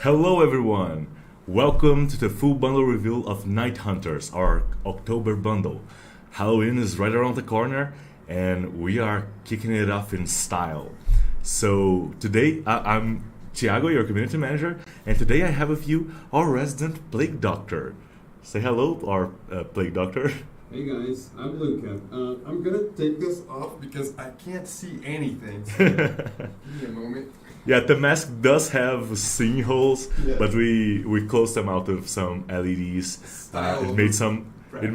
Hello everyone! Welcome to the full bundle reveal of Night Hunters, our October bundle. Halloween is right around the corner and we are kicking it off in style. So today I'm Tiago, your community manager, and today I have with you our resident plague doctor. Say hello, our plague doctor. Hey guys, I'm Luca. I'm gonna take this off because I can't see anything. So give me a moment. Yeah, the mask does have seam holes, Yeah. but we closed them out with some LEDs. It made some. It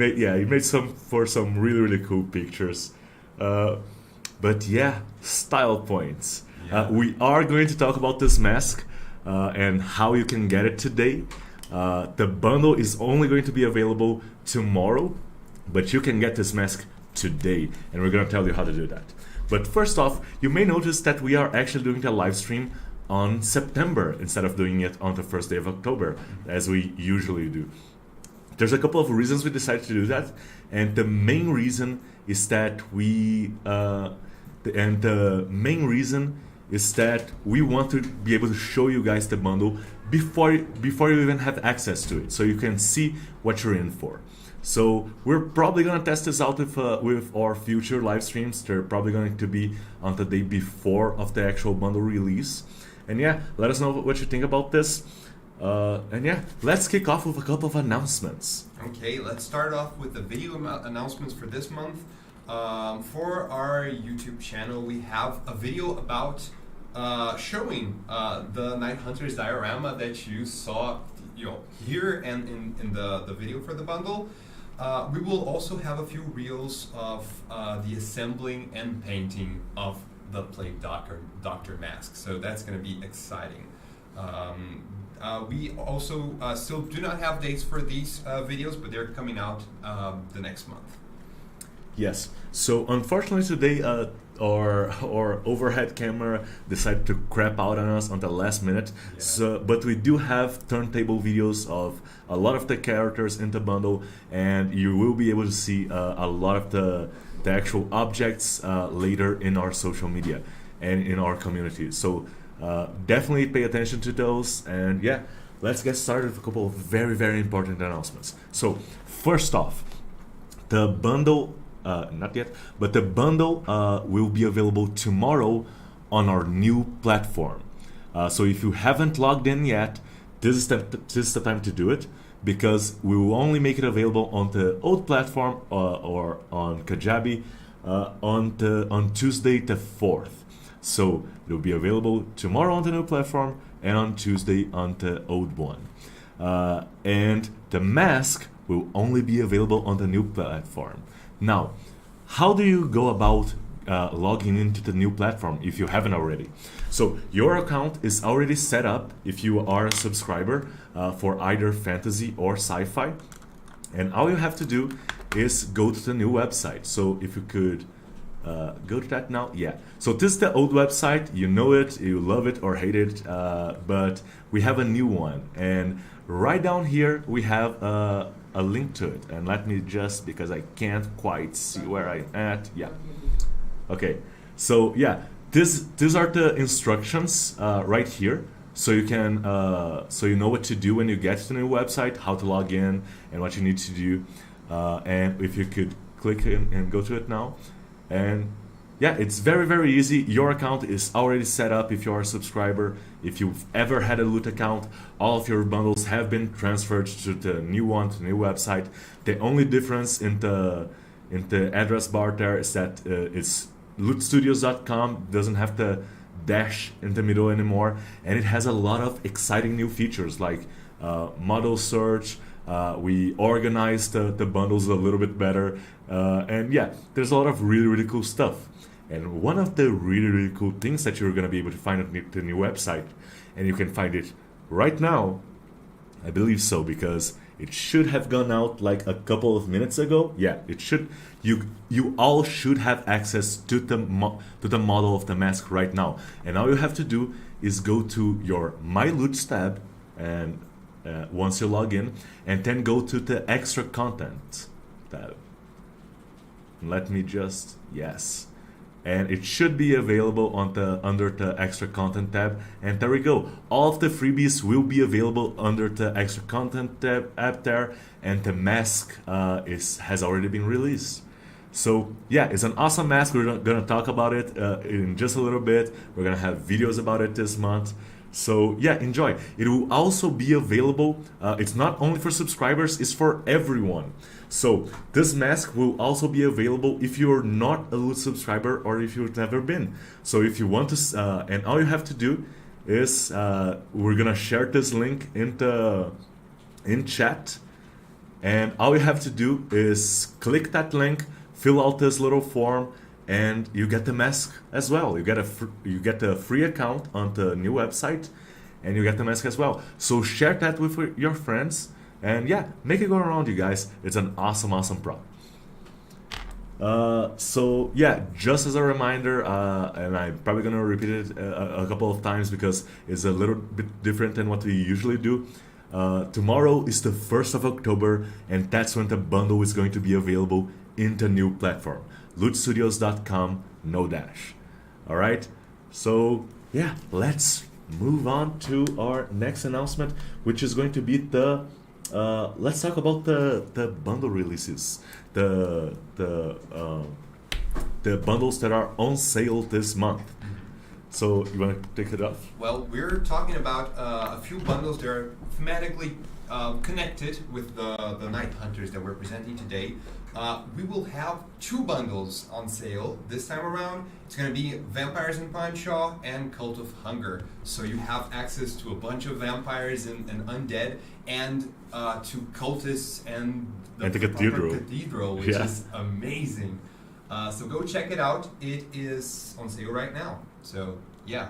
made some for some really cool pictures. But yeah, style points. Yeah. We are going to talk about this mask and how you can get it today. The bundle is only going to be available tomorrow, but you can get this mask today, and we're going to tell you how to do that. But first off, you may notice that we are actually doing a live stream on September instead of doing it on the first day of October, as we usually do. There's a couple of reasons we decided to do that, and the main reason is that we want to be able to show you guys the bundle before you even have access to it, so you can see what you're in for. So we're probably gonna test this out with our future live streams. They're probably going to be on the day before of the actual bundle release. And yeah, let us know what you think about this. And yeah, let's kick off with a couple of announcements. Okay, let's start off with the video announcements for this month. For our YouTube channel, we have a video about showing the Night Hunters diorama that you saw, here and in the video for the bundle. We will also have a few reels of the assembling and painting of the Plague Doctor mask, so that's going to be exciting. We also still do not have dates for these videos, but they're coming out the next month. Yes. So unfortunately today, our overhead camera decided to crap out on us on the last minute. Yeah. So, but we do have turntable videos of a lot of the characters in the bundle, and you will be able to see a lot of the actual objects later in our social media and in our community. So definitely pay attention to those. And yeah, let's get started with a couple of very important announcements. So first off, the bundle. Not yet, but the bundle will be available tomorrow on our new platform. So if you haven't logged in yet, this is the time to do it, because we will only make it available on the old platform or on Kajabi on Tuesday the 4th. So it will be available tomorrow on the new platform and on Tuesday on the old one. And the mask will only be available on the new platform. Now, how do you go about logging into the new platform if you haven't already? So your account is already set up if you are a subscriber for either fantasy or sci-fi, and all you have to do is go to the new website. So if you could go to that now. Yeah, so this is the old website. You know it, you love it or hate it, but we have a new one, and right down here we have a link to it. And let me just, because I can't quite see where I'm at. Yeah, okay, so yeah, these are the instructions right here, so you can so you know what to do when you get to the new website, how to log in and what you need to do. And if you could click and go to it now. And yeah, it's very easy. Your account is already set up if you're a subscriber. If you've ever had a loot account, all of your bundles have been transferred to the new one, to the new website. The only difference in the address bar there is that it's lootstudios.com, doesn't have the dash in the middle anymore, and it has a lot of exciting new features like model search. We organized the bundles a little bit better, and yeah, there's a lot of really cool stuff. And one of the really cool things that you're going to be able to find on the new website, and you can find it right now, I believe so, because it should have gone out like a couple of minutes ago. Yeah, it should. You all should have access to the model of the mask right now, and all you have to do is go to your My Loot tab, and once you log in, and then go to the extra content tab. Let me just, yes. and it should be available on the under the extra content tab. And there we go. All of the freebies will be available under the extra content tab app there, and the mask has already been released. So yeah, it's an awesome mask. We're gonna talk about it in just a little bit. We're gonna have videos about it this month. So yeah, enjoy. It will also be available. It's not only for subscribers; it's for everyone. So this mask will also be available if you're not a Loot subscriber or if you've never been. So if you want to, and all you have to do is we're gonna share this link in chat, and all you have to do is click that link, fill out this little form, and you get the mask as well. You get a free account on the new website, and you get the mask as well. So share that with your friends, and yeah, make it go around, you guys. It's an awesome prop. So yeah, just as a reminder, and I'm probably gonna repeat it a couple of times because it's a little bit different than what we usually do. Tomorrow is the 1st of October, and that's when the bundle is going to be available in the new platform. lootstudios.com, no dash. All right, so yeah, let's move on to our next announcement, which is going to be let's talk about the bundle releases, the bundles that are on sale this month. So you want to take it off? Well, we're talking about a few bundles that are thematically connected with the Night Hunters that we're presenting today. We will have 2 bundles on sale this time around. It's going to be Vampires in Panshaw and Cult of Hunger. So you have access to a bunch of vampires and undead, and to cultists and the cathedral, which is amazing. So go check it out. It is on sale right now. So yeah.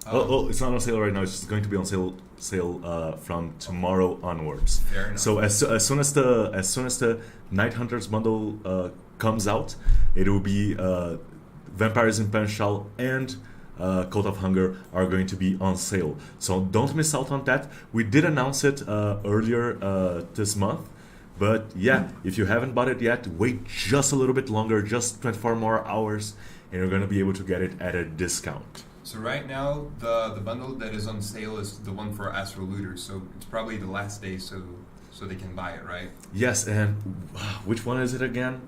It's not on sale right now. It's just going to be on sale from tomorrow onwards. Fair enough. So as soon as the Night Hunters bundle comes out, it will be Vampires in Panshaw and Cult of Hunger are going to be on sale. So don't miss out on that. We did announce it earlier this month. But yeah, if you haven't bought it yet, wait just a little bit longer, just 24 more hours, and you're going to be able to get it at a discount. So right now, the bundle that is on sale is the one for Astro Looters, so it's probably the last day, so they can buy it, right? Yes, and which one is it again?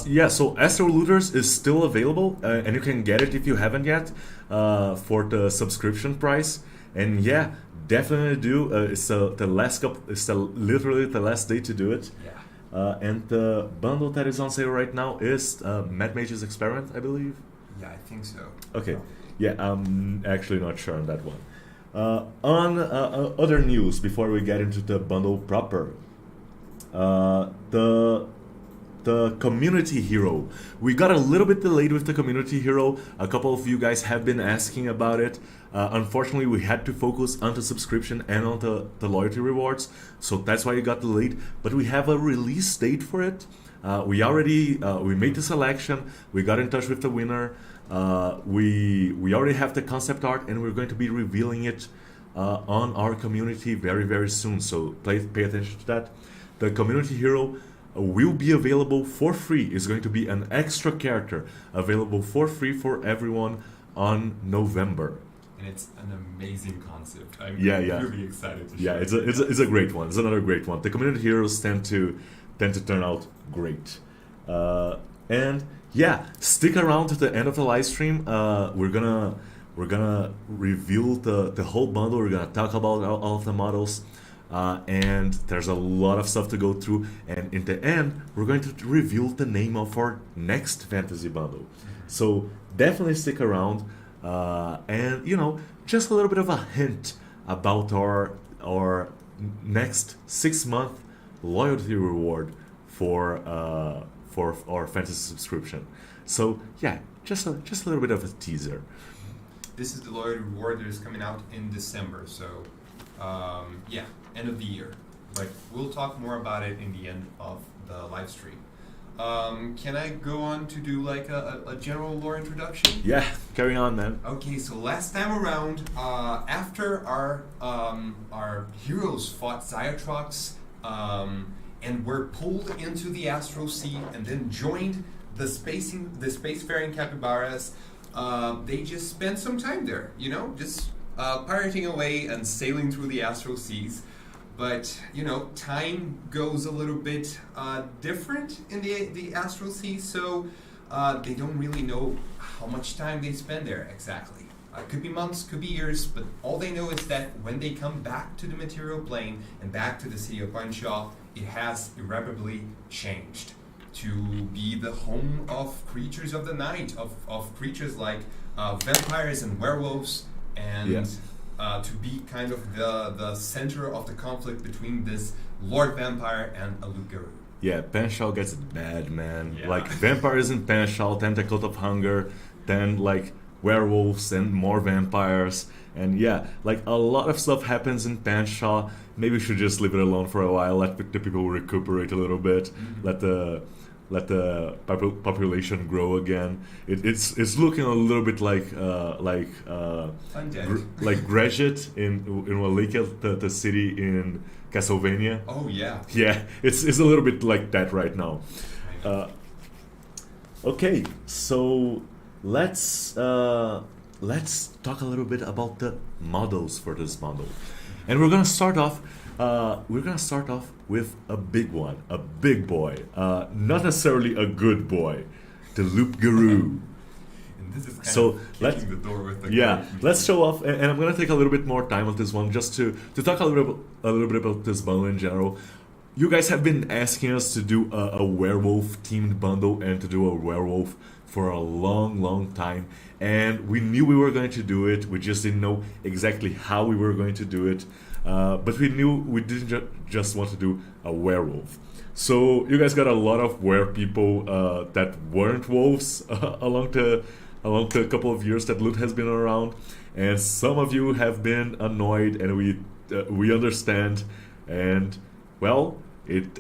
Yeah, so Astro Looters is still available, and you can get it if you haven't yet for the subscription price. And yeah, definitely do. It's literally the last day to do it. Yeah. And the bundle that is on sale right now is Mad Mage's Experiment, I believe. Yeah, I think so. Okay. Yeah, I'm actually not sure on that one. On other news, before we get into the bundle proper, the community hero. We got a little bit delayed with the community hero. A couple of you guys have been asking about it. Unfortunately, we had to focus on the subscription and on the loyalty rewards, so that's why it got delayed. But we have a release date for it. We made the selection. We got in touch with the winner. We already have the concept art, and we're going to be revealing it on our community very, very soon. So pay attention to that. The community hero will be available for free. It's going to be an extra character available for free for everyone on November. And it's an amazing concept. I'm really excited to share it. It's a great one. It's another great one. The community heroes tend to turn out great. And yeah, stick around to the end of the live stream. We're gonna reveal the whole bundle. We're gonna talk about all of the models, and there's a lot of stuff to go through. And in the end, we're going to reveal the name of our next fantasy bundle. So definitely stick around, and just a little bit of a hint about our next 6-month loyalty reward for our fantasy subscription. So yeah, just a little bit of a teaser. This is the loyalty reward that is coming out in December. So end of the year. But we'll talk more about it in the end of the live stream. Can I go on to do like a general lore introduction? Yeah, carry on, man. Okay, so last time around, after our heroes fought Xiotrox, and were pulled into the Astral Sea and then joined the spacefaring capybaras, they just spend some time there, you know, just pirating away and sailing through the astral seas. But you know, time goes a little bit different in the astral seas, so they don't really know how much time they spend there exactly. Could be months, could be years, but all they know is that when they come back to the material plane and back to the city of Panshaw, it has irreparably changed to be the home of creatures of the night, of creatures like vampires and werewolves, and Yes. To be kind of the center of the conflict between this Lord Vampire and a Luca. Yeah, Panshaw gets it bad, man. Yeah. Like vampires in Panshaw, then the Cult of Hunger, then like werewolves and more vampires, and yeah, like a lot of stuff happens in Panshaw. Maybe we should just leave it alone for a while, let the people recuperate a little bit, let the population grow again. It's looking a little bit like Undead. like Greshit in Wallachia, the city in Castlevania. Oh yeah. Yeah, it's a little bit like that right now. I know. Okay, so let's talk a little bit about the models for this bundle, and we're gonna start off. With a big one, a big boy, not necessarily a good boy, the Loop Guru. And this is kind So, of let's- kicking the door with the Yeah, great let's show off, and I'm gonna take a little bit more time on this one just to talk a little bit about this bundle in general. You guys have been asking us to do a werewolf themed bundle and to do a werewolf for a long time, and we knew we were going to do it. We just didn't know exactly how we were going to do it, but we knew we didn't just want to do a werewolf. So you guys got a lot of were people that weren't wolves along the couple of years that Loot has been around, and some of you have been annoyed, and we understand. And well,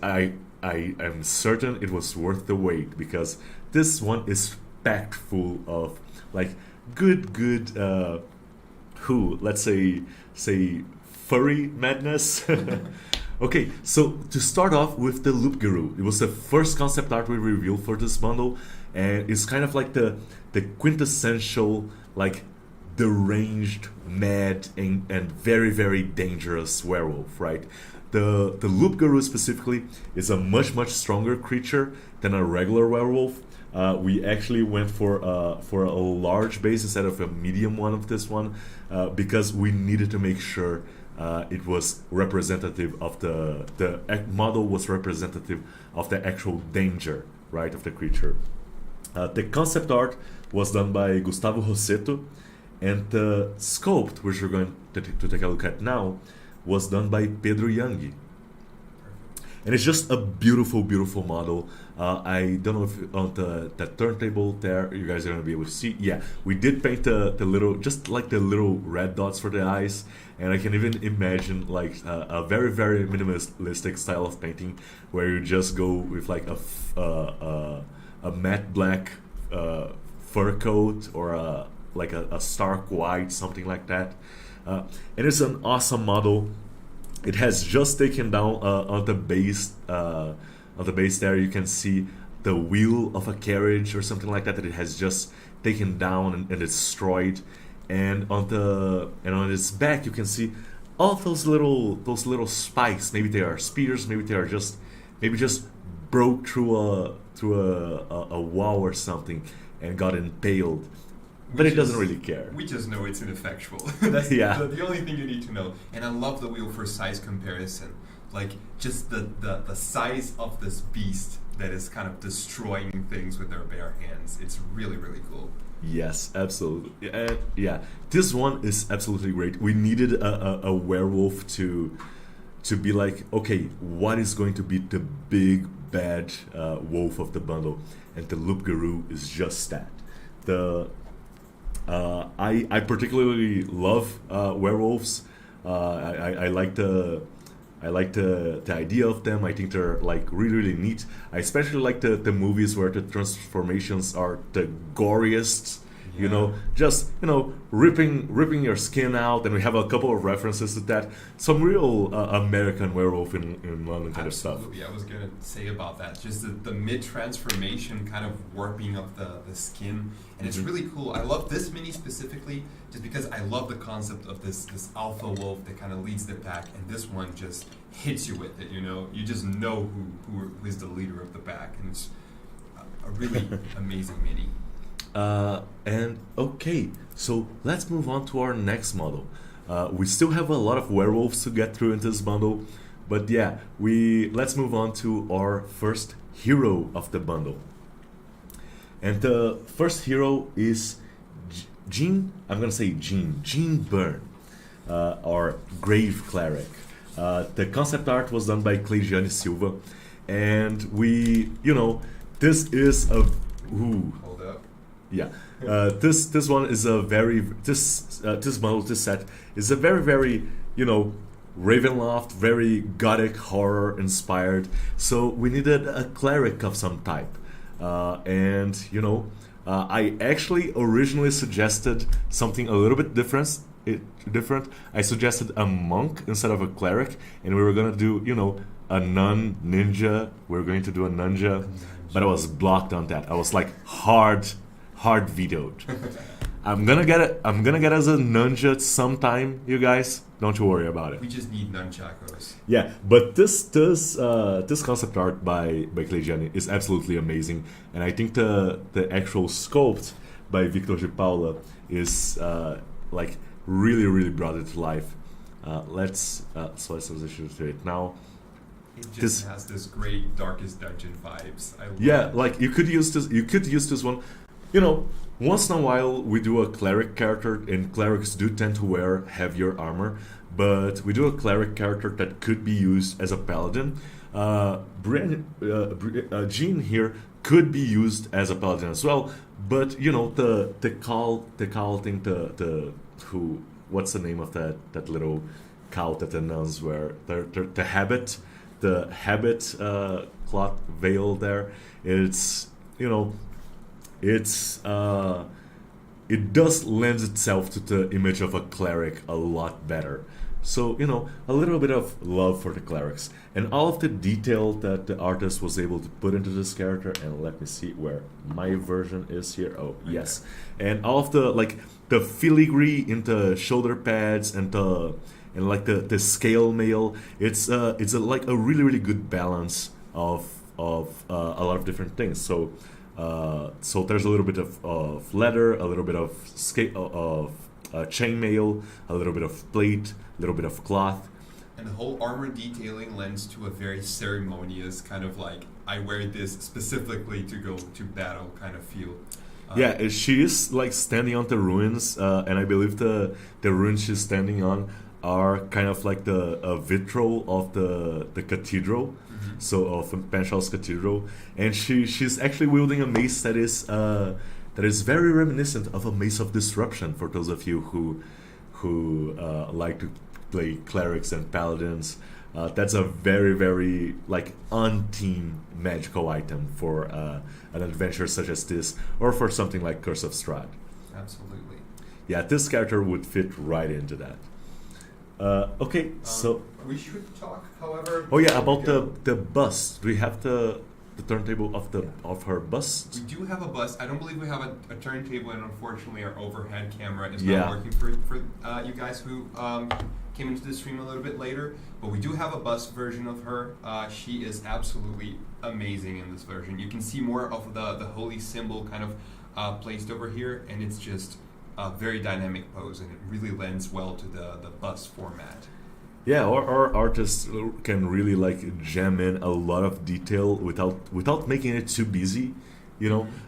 I am certain it was worth the wait, because this one is packed full of like good let's say furry madness. Okay, so to start off with the Loop Guru, it was the first concept art we revealed for this bundle, and it's kind of like the quintessential, like, deranged, mad, and very dangerous werewolf, right? The Loop Guru specifically is a much stronger creature than a regular werewolf. We actually went for a large base instead of a medium one of this one, because we needed to make sure it was representative of the model was representative of the actual danger, right, of the creature. The concept art was done by Gustavo Rossetto, and the sculpt, which we're going to take a look at now, was done by Pedro Young. And it's just a beautiful model. I don't know if on the turntable there you guys are gonna be able to see. Yeah, we did paint the little, just like the little red dots for the eyes, and I can even imagine like a very minimalistic style of painting where you just go with like a matte black fur coat, or a stark white, something like that. And it's an awesome model. It has just taken down on the base. On the base there, you can see the wheel of a carriage or something like that it has just taken down and destroyed. And on its back, you can see all those little spikes. Maybe they are spears. Maybe they are just broke through a wall or something and got impaled. But it doesn't really care. We just know it's ineffectual. That's Yeah. the only thing you need to know. And I love the wheel for size comparison. Like, just the size of this beast that is kind of destroying things with their bare hands. It's really cool. Yes, absolutely. Yeah, this one is absolutely great. We needed a werewolf to be like, okay, what is going to be the big bad wolf of the bundle? And the Loop Guru is just that. I particularly love werewolves. I like the idea of them. I think they're like really neat. I especially like the movies where the transformations are the goriest You know, just ripping your skin out, and we have a couple of references to that. Some real American Werewolf in London kind of stuff. Absolutely, I was gonna say about that. Just the mid transformation kind of warping of the skin, and it's really cool. I love this mini specifically, just because I love the concept of this alpha wolf that kind of leads the pack, and this one just hits you with it. You know, you just know who is the leader of the pack, and it's a really amazing mini. And okay, so let's move on to our next model. We still have a lot of werewolves to get through in this bundle, but yeah, let's move on to our first hero of the bundle. And the first hero is Gene Byrne, our Grave Cleric. The concept art was done by Cleidiane Silva, and this is a Hold up. yeah. This one is a very this set is a very Ravenloft, very gothic horror inspired. So we needed a cleric of some type, and I actually originally suggested something a little bit different. I suggested a monk instead of a cleric, and we were gonna do a nun ninja. We were going to do a nunja, but I was blocked on that. I was like hard vetoed. I'm gonna get as a nunja sometime, you guys. Don't you worry about it. We just need nunchakos. Yeah, but this concept art by Cleidiane is absolutely amazing, and I think the actual sculpt by Victor de Paula is really brought it to life. Let's transition to it now. It just has this great Darkest Dungeon vibes. I love it. Like you could use this one. Once in a while we do a cleric character, and clerics do tend to wear heavier armor, but we do a cleric character that could be used as a paladin. Jean here could be used as a paladin as well, but the call thing, what's the name of that little cowl that the nuns wear? The habit cloth veil there. It does lend itself to the image of a cleric a lot better. So, a little bit of love for the clerics. And all of the detail that the artist was able to put into this character, and let me see where my version is here. Oh, yes. And all of the filigree in the shoulder pads and the scale mail, it's a really good balance of a lot of different things. So there's a little bit of leather, a little bit of chainmail, a little bit of plate, a little bit of cloth. And the whole armor detailing lends to a very ceremonious kind of I wear this specifically to go to battle kind of feel. Yeah, she is standing on the ruins, and I believe the ruins she's standing on are kind of like the vitrol of the cathedral. So of Panshaw's cathedral, and she's actually wielding a mace that is very reminiscent of a mace of disruption. For those of you who like to play clerics and paladins, that's a very on-theme magical item for an adventure such as this, or for something like Curse of Strahd. Absolutely. Yeah, this character would fit right into that. Okay, so we should talk, however. Oh yeah, about the bust. Do we have the turntable of her bust? We do have a bust. I don't believe we have a turntable, and unfortunately, our overhead camera is not working for you guys who came into the stream a little bit later. But we do have a bust version of her. She is absolutely amazing in this version. You can see more of the holy symbol kind of placed over here, and it's just a very dynamic pose, and it really lends well to the bust format. Yeah, our artists can really jam in a lot of detail without making it too busy.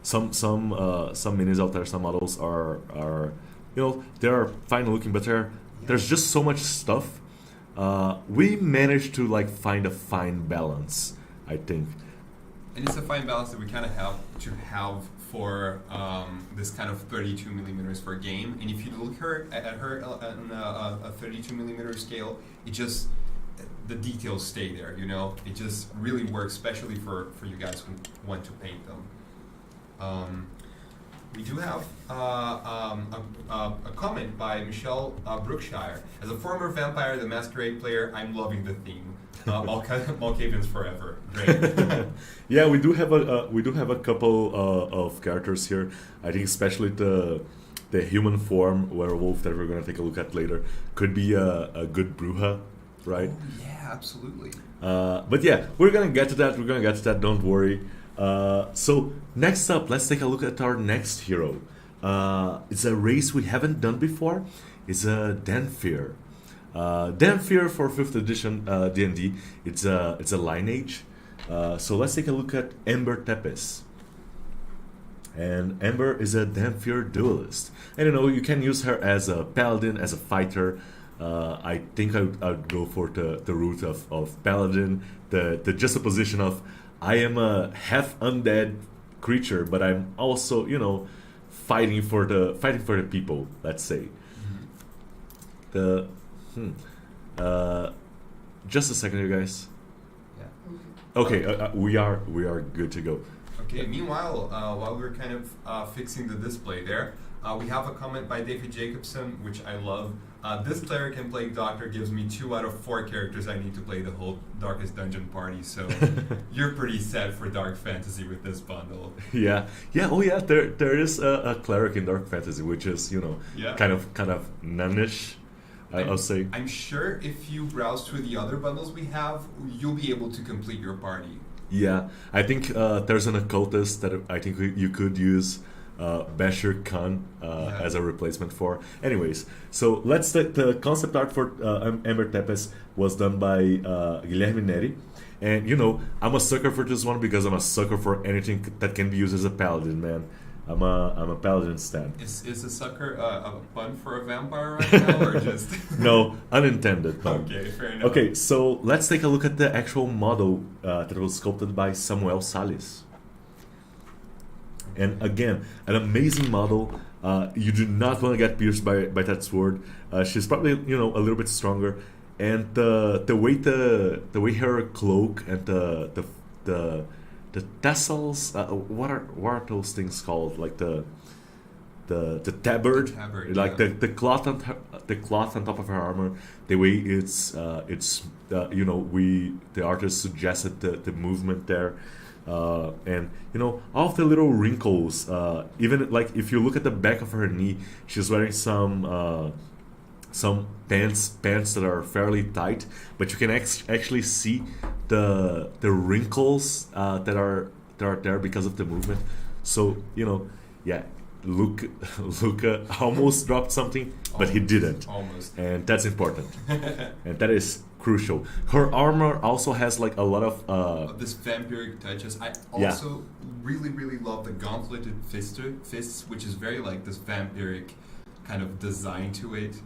Some minis out there, some models are they're fine looking, but there's just so much stuff. We managed to find a fine balance, I think. And it's a fine balance that we kind of have to have for this kind of 32 millimeters for a game. And if you look at her on a 32 millimeter scale, the details stay there. It just really works, especially for you guys who want to paint them. we do have a comment by Michelle Brookshire. As a former Vampire the Masquerade player, I'm loving the theme. Malkavians forever. Great. Yeah, we do have a couple of characters here. I think especially the human form werewolf that we're gonna take a look at later could be a good bruja, right? Oh, yeah, absolutely. But yeah, we're gonna get to that. We're gonna get to that. Don't worry. So next up, let's take a look at our next hero. It's a race we haven't done before. It's a Denfear. Denfear for 5th edition D&D. It's a lineage. So let's take a look at Ember Tepes. And Ember is a Denfear duelist. And you can use her as a paladin, as a fighter. I think I'd go for the route of paladin, the juxtaposition of I am a half undead creature, but I'm also fighting for the people. Let's say. Just a second, you guys. Yeah. Okay, we are good to go. Okay, meanwhile, while we're kind of fixing the display there, we have a comment by David Jacobson, which I love. This player can play Doctor, gives me 2 out of 4 characters I need to play the whole Darkest Dungeon party, so you're pretty set for Dark Fantasy with this bundle. Yeah. Oh yeah, there is a cleric in Dark Fantasy, which is, kind of nunish, I'll say. I'm sure if you browse through the other bundles we have, you'll be able to complete your party. Yeah, I think there's an occultist that I think you could use Bashir Khan as a replacement for. Anyways, so the concept art for Ember Tepes was done by Guilherme Neri. And I'm a sucker for this one because I'm a sucker for anything that can be used as a paladin, man. I'm a paladin stan. Is a sucker a pun for a vampire right now, or just No, unintended pun. Okay, fair enough. Okay, so let's take a look at the actual model that was sculpted by Samuel Salles. And again, an amazing model. You do not want to get pierced by that sword. She's probably a little bit stronger, and the way her cloak and the tassels, what are those things called? Like the tabard, like yeah. the cloth on top of her armor. The way it's the artist suggested the movement there. And all of the little wrinkles, even like if you look at the back of her knee, she's wearing some pants that are fairly tight, but you can actually see the wrinkles that are there because of the movement. So yeah, Luca almost dropped something, but he didn't. Almost. And that's important. And that is crucial. Her armor also has like a lot of this vampiric touches. I also really, really love the gauntleted fists, which is very like this vampiric kind of design to it.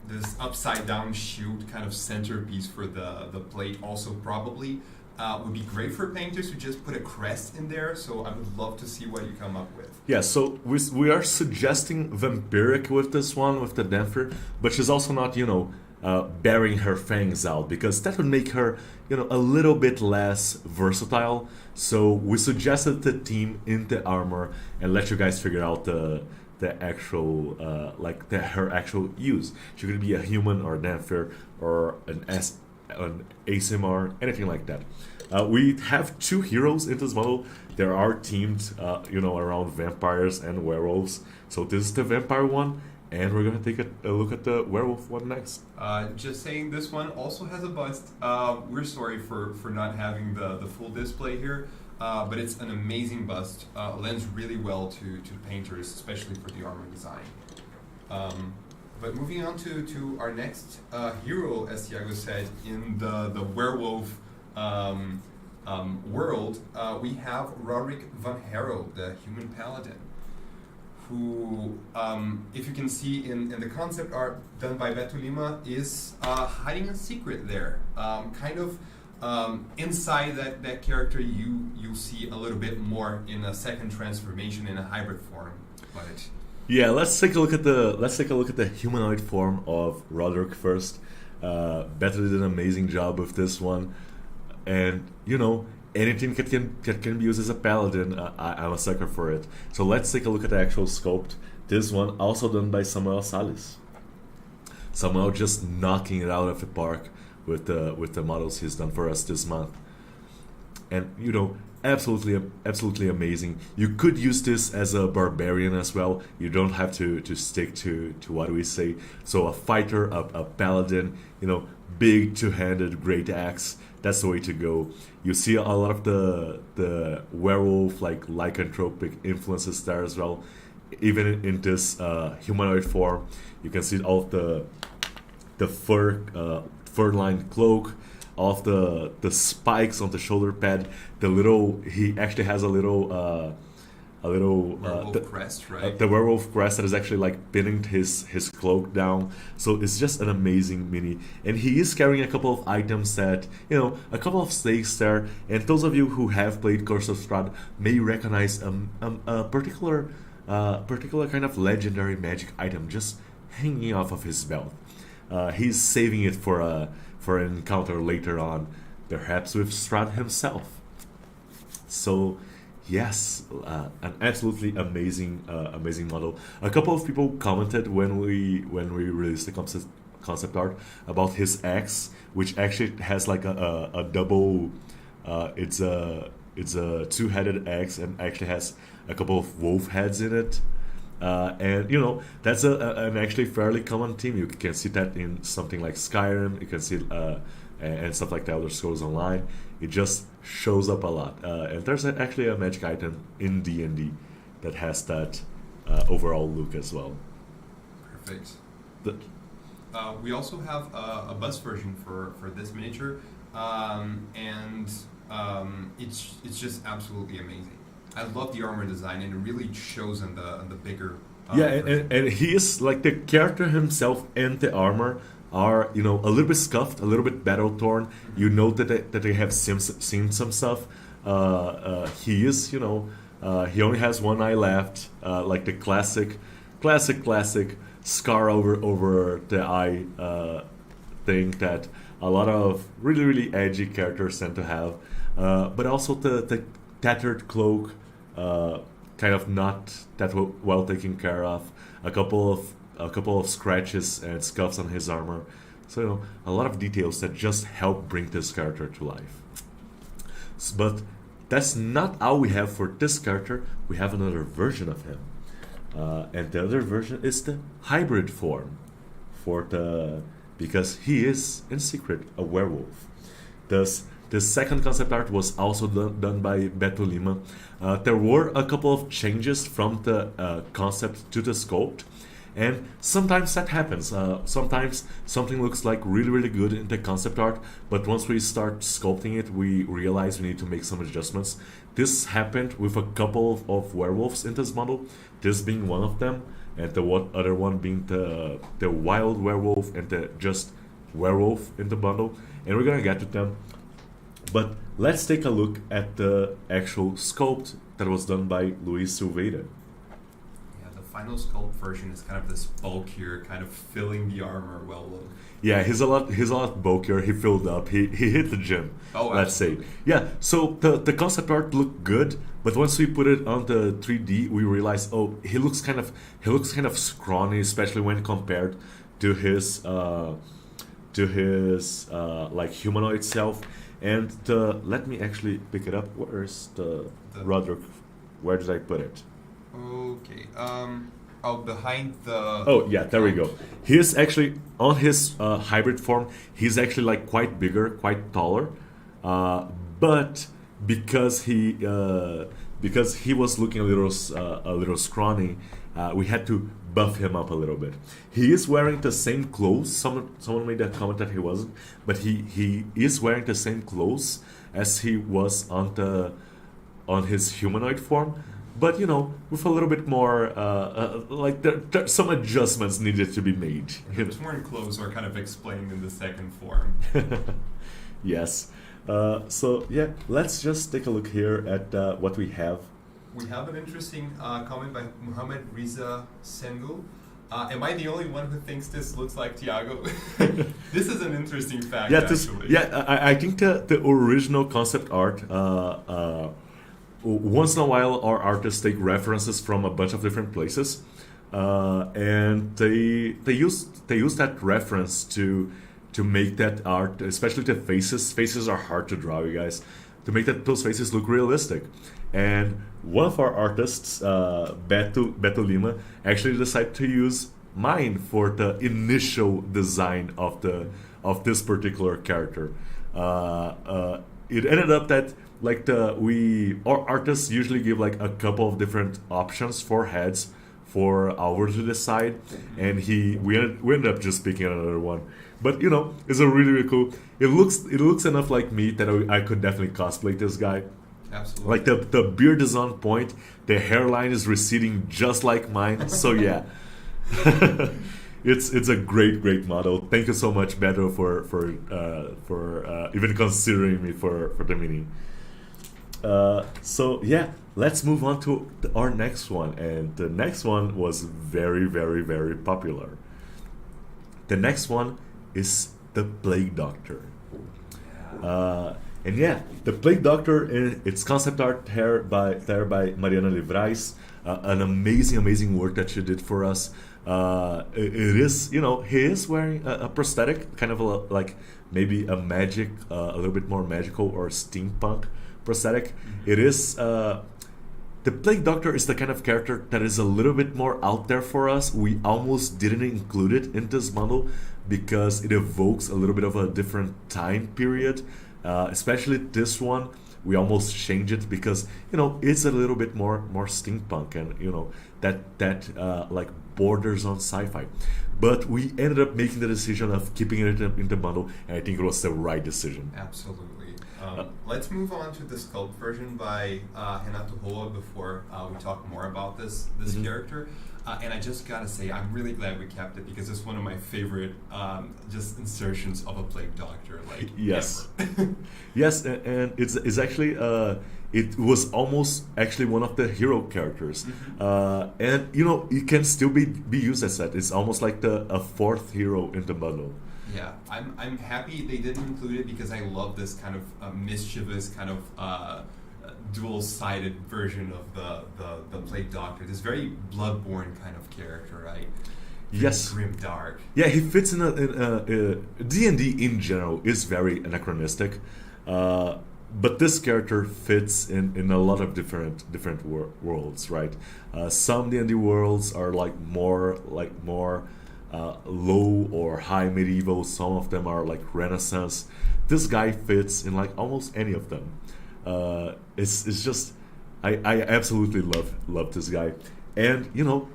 This upside down shield kind of centerpiece for the plate also probably would be great for painters who just put a crest in there. So I would love to see what you come up with. Yeah, so we are suggesting vampiric with this one, with the Denfear, but she's also not, bearing her fangs out, because that would make her, a little bit less versatile. So we suggested the theme in the armor and let you guys figure out the actual, her actual use. She could be a human or a Denfear or an ASMR, anything like that. We have 2 heroes in this model. There are themed, around vampires and werewolves. So this is the vampire one, and we're gonna take a look at the werewolf one next. Just saying, this one also has a bust. We're sorry for not having the full display here, but it's an amazing bust. Lends really well to painters, especially for the armor design. But moving on to our next hero, as Tiago said, in the werewolf world, we have Roderick Van Harrow, the human paladin, who, if you can see in the concept art done by Beto Lima, is hiding a secret there. Inside that character, you'll see a little bit more in a second transformation in a hybrid form, but. Yeah, let's take a look at the humanoid form of Roderick first. Beto did an amazing job with this one, and anything that can be used as a paladin, I'm a sucker for it. So let's take a look at the actual sculpt. This one also done by Samuel Salles. Samuel just knocking it out of the park with the models he's done for us this month. And you know, absolutely amazing. You could use this as a barbarian as well. You don't have to stick to what we say. So a fighter, a paladin, you know, big two-handed great axe. That's the way to go. You see a lot of the werewolf like lycanthropic influences there as well. Even in this humanoid form, you can see all of the fur-lined cloak, all of the spikes on the shoulder pad. He actually has a little werewolf crest, right? The werewolf crest that is actually like pinning his cloak down. So it's just an amazing mini, and he is carrying a couple of items that, you know, a couple of stakes there. And those of you who have played Curse of Strahd may recognize a particular kind of legendary magic item just hanging off of his belt. He's saving it for an encounter later on, perhaps with Strahd himself. So, yes, an absolutely amazing model. A couple of people commented when we released the concept art about his axe, which actually has like a double. It's a two-headed axe and actually has a couple of wolf heads in it. And you know, that's an actually fairly common theme. You can see that in something like Skyrim. You can see and stuff like the Elder Scrolls Online. It just shows up a lot. And there's actually a magic item in D&D that has that overall look as well. Perfect. We also have a bus version for this miniature, and it's just absolutely amazing. I love the armor design, and it really shows on the bigger. And he is like the character himself and the armor are, you know, a little bit scuffed, a little bit battle torn. Mm-hmm. You know that they have seen some stuff. He is, you know, he only has one eye left, like the classic scar over the eye thing that a lot of really edgy characters tend to have. But also the tattered cloak, kind of not that well taken care of. A couple of scratches and scuffs on his armor. So, you know, a lot of details that just help bring this character to life. But that's not all we have for this character. We have another version of him, and the other version is the hybrid form, because he is in secret a werewolf. Thus, the second concept art was also done by Beto Lima. There were a couple of changes from the concept to the sculpt, and sometimes that happens. Sometimes something looks like really good in the concept art, but once we start sculpting it, we realize we need to make some adjustments. This happened with a couple of werewolves in this model, this being one of them, and the other one being the wild werewolf and the just werewolf in the bundle, and we're gonna get to them. But let's take a look at the actual sculpt that was done by Luis Silveira. Yeah, the final sculpt version is kind of this bulkier, kind of filling the armor well look. Yeah, he's a lot bulkier. He filled up. He hit the gym. Oh, let's say. Yeah. So the concept art looked good, but once we put it on the 3D, we realized, oh, he looks kind of scrawny, especially when compared to his like humanoid self. And let me actually pick it up. Where's the Roderick? Where did I put it? Okay. Behind the. Oh yeah, there we go. He's actually on his hybrid form. He's actually like quite bigger, quite taller, but because he was looking a little scrawny, we had to buff him up a little bit. He is wearing the same clothes. Someone made a comment that he wasn't, but he is wearing the same clothes as he was on his humanoid form. But you know, with a little bit more, like there some adjustments needed to be made. The torn clothes are kind of explained in the second form. Yes. So yeah, let's just take a look here at what we have. We have an interesting comment by Muhammad Riza Sengul. Am I the only one who thinks this looks like Tiago? This is an interesting fact, Yeah, actually. I think the original concept art. Once in a while, our artists take references from a bunch of different places, and they use that reference to make that art, especially the faces. Faces are hard to draw, you guys. To make those faces look realistic, and one of our artists, Beto Lima, actually decided to use mine for the initial design of this particular character. It ended up that like our artists usually give like a couple of different options for heads for Alvaro to decide, and we ended up just picking another one. But you know, it's a really cool. It looks enough like me that I could definitely cosplay this guy. Absolutely. Like the beard is on point, the hairline is receding just like mine. So yeah, it's a great model. Thank you so much, Beto, for even considering me for the meeting. So yeah, let's move on to our next one, and the next one was very popular. The next one is the Plague Doctor. And yeah, the Plague Doctor, it's concept art there by Mariana Livrais. An amazing work that she did for us. It is, you know, he is wearing a prosthetic, kind of like maybe a little bit more magical or steampunk prosthetic. Mm-hmm. It is. The Plague Doctor is the kind of character that is a little bit more out there for us. We almost didn't include it in this bundle because it evokes a little bit of a different time period. Especially this one, we almost changed it because, you know, it's a little bit more steampunk, and you know that like borders on sci-fi. But we ended up making the decision of keeping it in the bundle, and I think it was the right decision. Absolutely. Let's move on to the sculpt version by Renato Roa before we talk more about this Mm-hmm. character. And I just gotta say, I'm really glad we kept it because it's one of my favorite just insertions of a Plague Doctor. Like Yes. ever. Yes, and it's actually it was almost actually one of the hero characters, and you know it can still be used as that. It's almost like a fourth hero in the bundle. Yeah, I'm happy they didn't include it because I love this kind of mischievous kind of dual-sided version of the Plague Doctor. This very bloodborne kind of character, right? Very Yes. grim dark. Yeah, he fits in D&D in general is very anachronistic, but this character fits in a lot of different worlds, right? Some D&D worlds are like more low or high medieval. Some of them are like Renaissance. This guy fits in like almost any of them. It's just I absolutely love this guy, and you know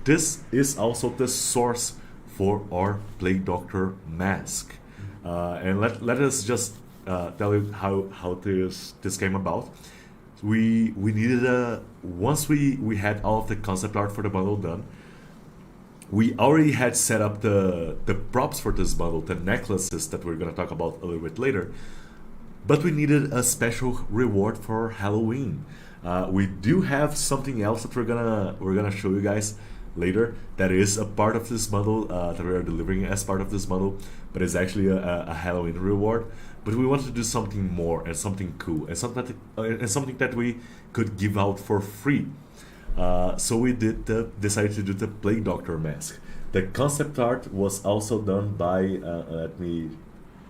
this is also the source for our Plague Doctor mask, and let us just tell you how this came about. We needed once we had all of the concept art for the bundle done. We already had set up the props for this bundle, the necklaces that we're gonna talk about a little bit later. But we needed a special reward for Halloween. We do have something else that we're gonna show you guys later. That is a part of this bundle that we are delivering as part of this bundle, but it's actually a Halloween reward. But we wanted to do something more and something cool and something that we could give out for free. So we decided to do the Plague Doctor mask. The concept art was also done by let me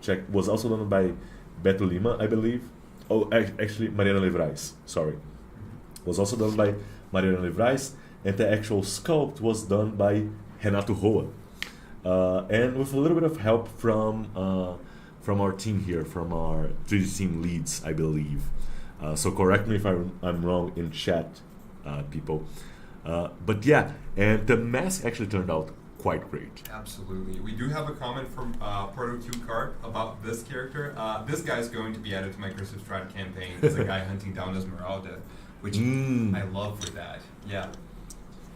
check. Was also done by Beto Lima, I believe. Oh, actually, Mariana Livrais. Sorry, was also done by Mariana Livrais, and the actual sculpt was done by Renato Roa, and with a little bit of help from our team here, from our 3D team leads, I believe. So correct me if I'm wrong in chat, people. But yeah, and the mask actually turned out quite great. Absolutely. We do have a comment from Proto2 Cart about this character. This guy is going to be added to my Cursive Stride campaign as a guy hunting down Esmeralda, which I love for that. Yeah.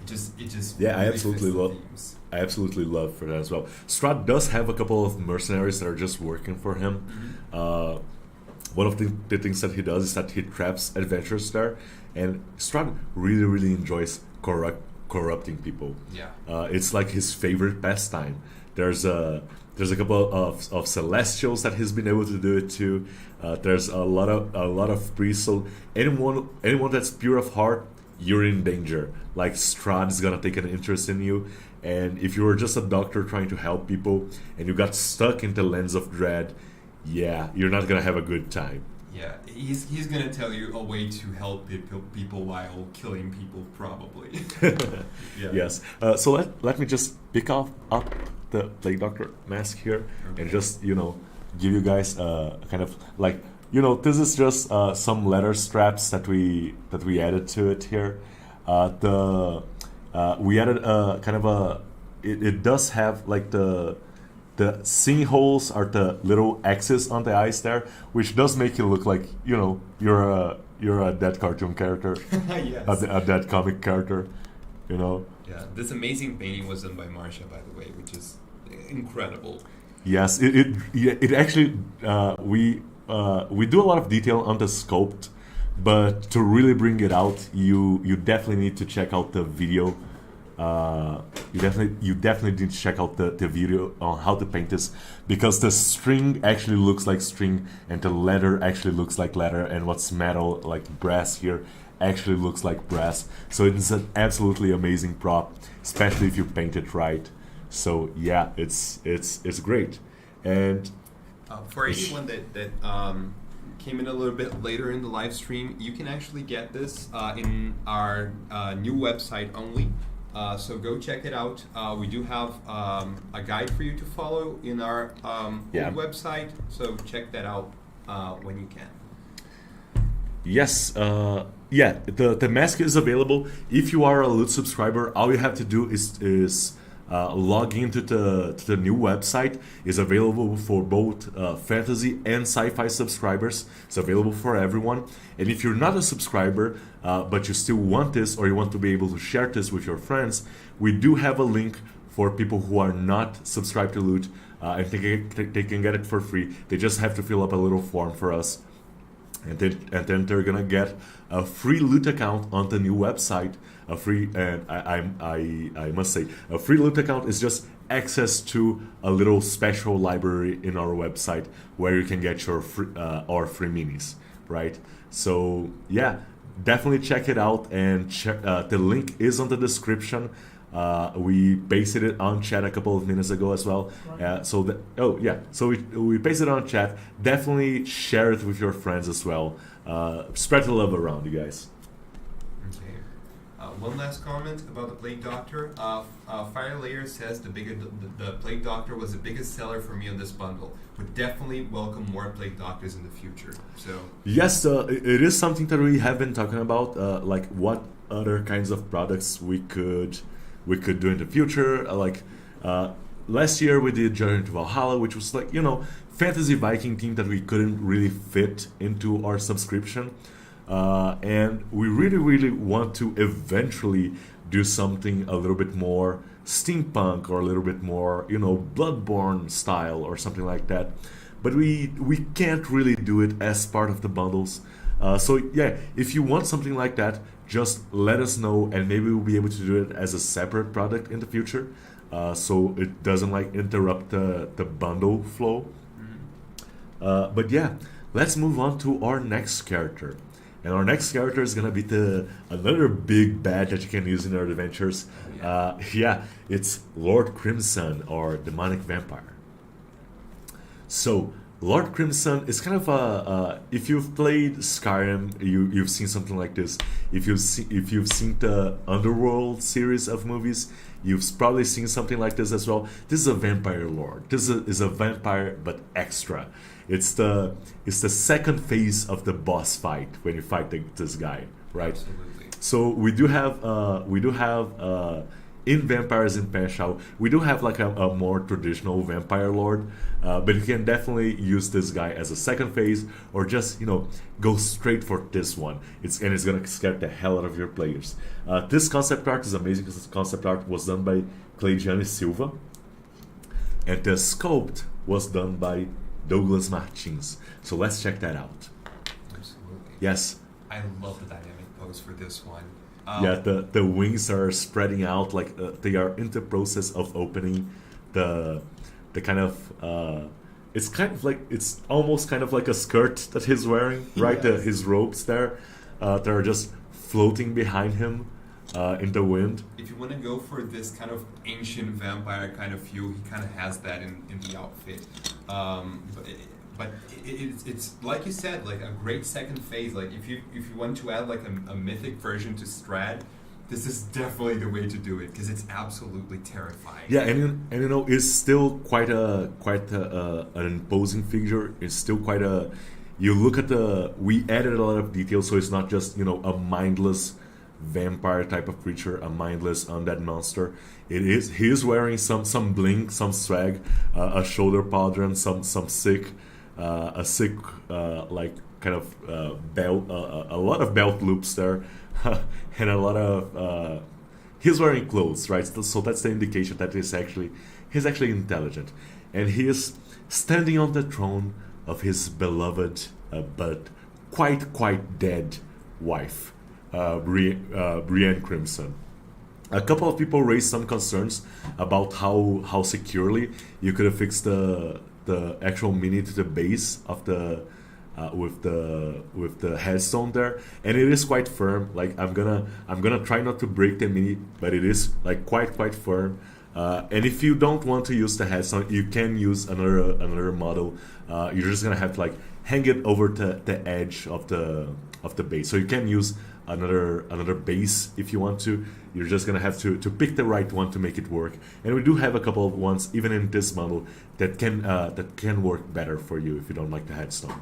It just Yeah, really I absolutely fits the love. themes. I absolutely love for that as well. Strahd does have a couple of mercenaries that are just working for him. One of the things that he does is that he traps adventurers there, and Strahd really enjoys corrupting people. Yeah. It's like his favorite pastime. There's a couple of celestials that he's been able to do it to. There's a lot of priests. So anyone that's pure of heart, you're in danger. Like Strahd is gonna take an interest in you, and if you were just a doctor trying to help people and you got stuck in the lens of dread, yeah, you're not gonna have a good time. Yeah, he's gonna tell you a way to help people while killing people, probably. Yeah. Yes. So let me just pick up the Plague Doctor mask here, and just give you guys kind of like this is just some leather straps that we added to it here. We added kind of a it does have like the seam holes are the little X's on the eyes there, which does make it look like you're a dead cartoon character, Yes. a dead comic character, Yeah, this amazing painting was done by Panshaw, by the way, which is incredible. Yes, it actually we do a lot of detail on the sculpt, but to really bring it out, you definitely need to check out the video. You definitely need to check out the video on how to paint this, because the string actually looks like string and the leather actually looks like leather, and what's metal like brass here actually looks like brass. So it's an absolutely amazing prop, especially if you paint it right. So yeah, it's great. And for anyone that came in a little bit later in the live stream, you can actually get this in our new website only. So go check it out. We do have a guide for you to follow in our old website. So check that out when you can. Yes, the mask is available. If you are a Loot subscriber, all you have to do is log into the new website. It's available for both fantasy and sci-fi subscribers. It's available for everyone. And if you're not a subscriber, but you still want this, or you want to be able to share this with your friends, we do have a link for people who are not subscribed to Loot, and they can get it for free. They just have to fill up a little form for us, and then they're gonna get a free Loot account on the new website. A free, and I must say, a free Loot account is just access to a little special library in our website where you can get your our free minis, right? So yeah, definitely check it out, and the link is on the description. We pasted it on chat a couple of minutes ago as well. So we pasted it on chat. Definitely share it with your friends as well. Spread the love around, you guys. Okay. One last comment about the Plague Doctor. Firelayer says the Plague Doctor was the biggest seller for me on this bundle. Would definitely welcome more Plague Doctors in the future. So yes, it is something that we have been talking about, like what other kinds of products we could do in the future. Last year we did Journey to Valhalla, which was like fantasy Viking theme that we couldn't really fit into our subscription. And we really want to eventually do something a little bit more steampunk, or a little bit more Bloodborne style or something like that, but we can't really do it as part of the bundles. So yeah, if you want something like that, just let us know, and maybe we'll be able to do it as a separate product in the future, so it doesn't interrupt the bundle flow. But yeah, let's move on to our next character. And our next character is gonna be another big bad that you can use in your adventures. It's Lord Crimson, or Demonic Vampire. So Lord Crimson is kind of if you've played Skyrim, you've seen something like this. If you've seen the Underworld series of movies, you've probably seen something like this as well. This is a vampire lord. This is a vampire, but extra. It's the second phase of the boss fight when you fight this guy, right? Absolutely. So we do have in Vampires in Panshaw, we do have like a more traditional vampire lord, but you can definitely use this guy as a second phase, or just go straight for this one. It's gonna scare the hell out of your players. This concept art is amazing because this concept art was done by Cleidiane Silva, and the sculpt was done by Douglas Martins. So let's check that out. Absolutely. Yes. I love the dynamic pose for this one. Yeah, the wings are spreading out like they are in the process of opening. The kind of it's kind of like it's almost kind of like a skirt that he's wearing, right? Yes. His robes there, they're just floating behind him in the wind. If you want to go for this kind of ancient vampire kind of feel, he kind of has that in the outfit. But it's like you said, like a great second phase. Like if you want to add like a mythic version to Strad, this is definitely the way to do it because it's absolutely terrifying. Yeah, and you know it's still quite an imposing figure. It's still quite a. You look at we added a lot of details, so it's not just a mindless vampire type of creature, a mindless undead monster. He's wearing some bling, some swag, a shoulder pauldron, some sick, a sick like kind of belt, a lot of belt loops there, and a lot of. He's wearing clothes, right? So that's the indication that he's actually intelligent, and he is standing on the throne of his beloved but quite dead wife, Brienne Crimson. A couple of people raised some concerns about how securely you could have fixed the actual mini to the base of the with the headstone there, and it is quite firm. Like I'm gonna try not to break the mini, but it is like quite firm. And if you don't want to use the headstone, you can use another model. You're just gonna have to like hang it over the edge of the base. So you can use another base if you want to. You're just gonna have to pick the right one to make it work. And we do have a couple of ones even in this model that can work better for you if you don't like the headstone.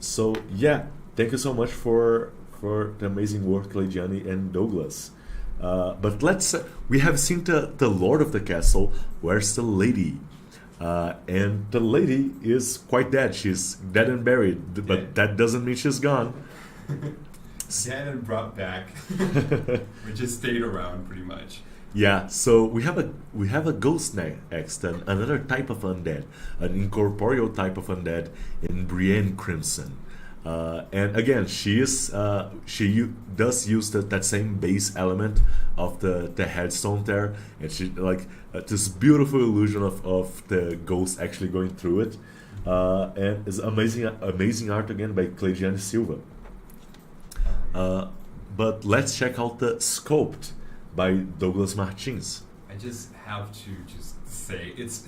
So yeah, thank you so much for the amazing work, Legiani and Douglas. But we have seen the Lord of the Castle. Where's the lady? And the lady is quite dead. She's dead and buried, but that doesn't mean she's gone. Dead and brought back. We just stayed around pretty much. Yeah, so we have a ghost next, another type of undead, an incorporeal type of undead in Brienne Crimson. And again, she does use that same base element of the headstone there, and she like this beautiful illusion of the ghost actually going through it, and it's amazing art again by Cleidiane Silva. But let's check out the Sculpt by Douglas Martins. I just have to just say it's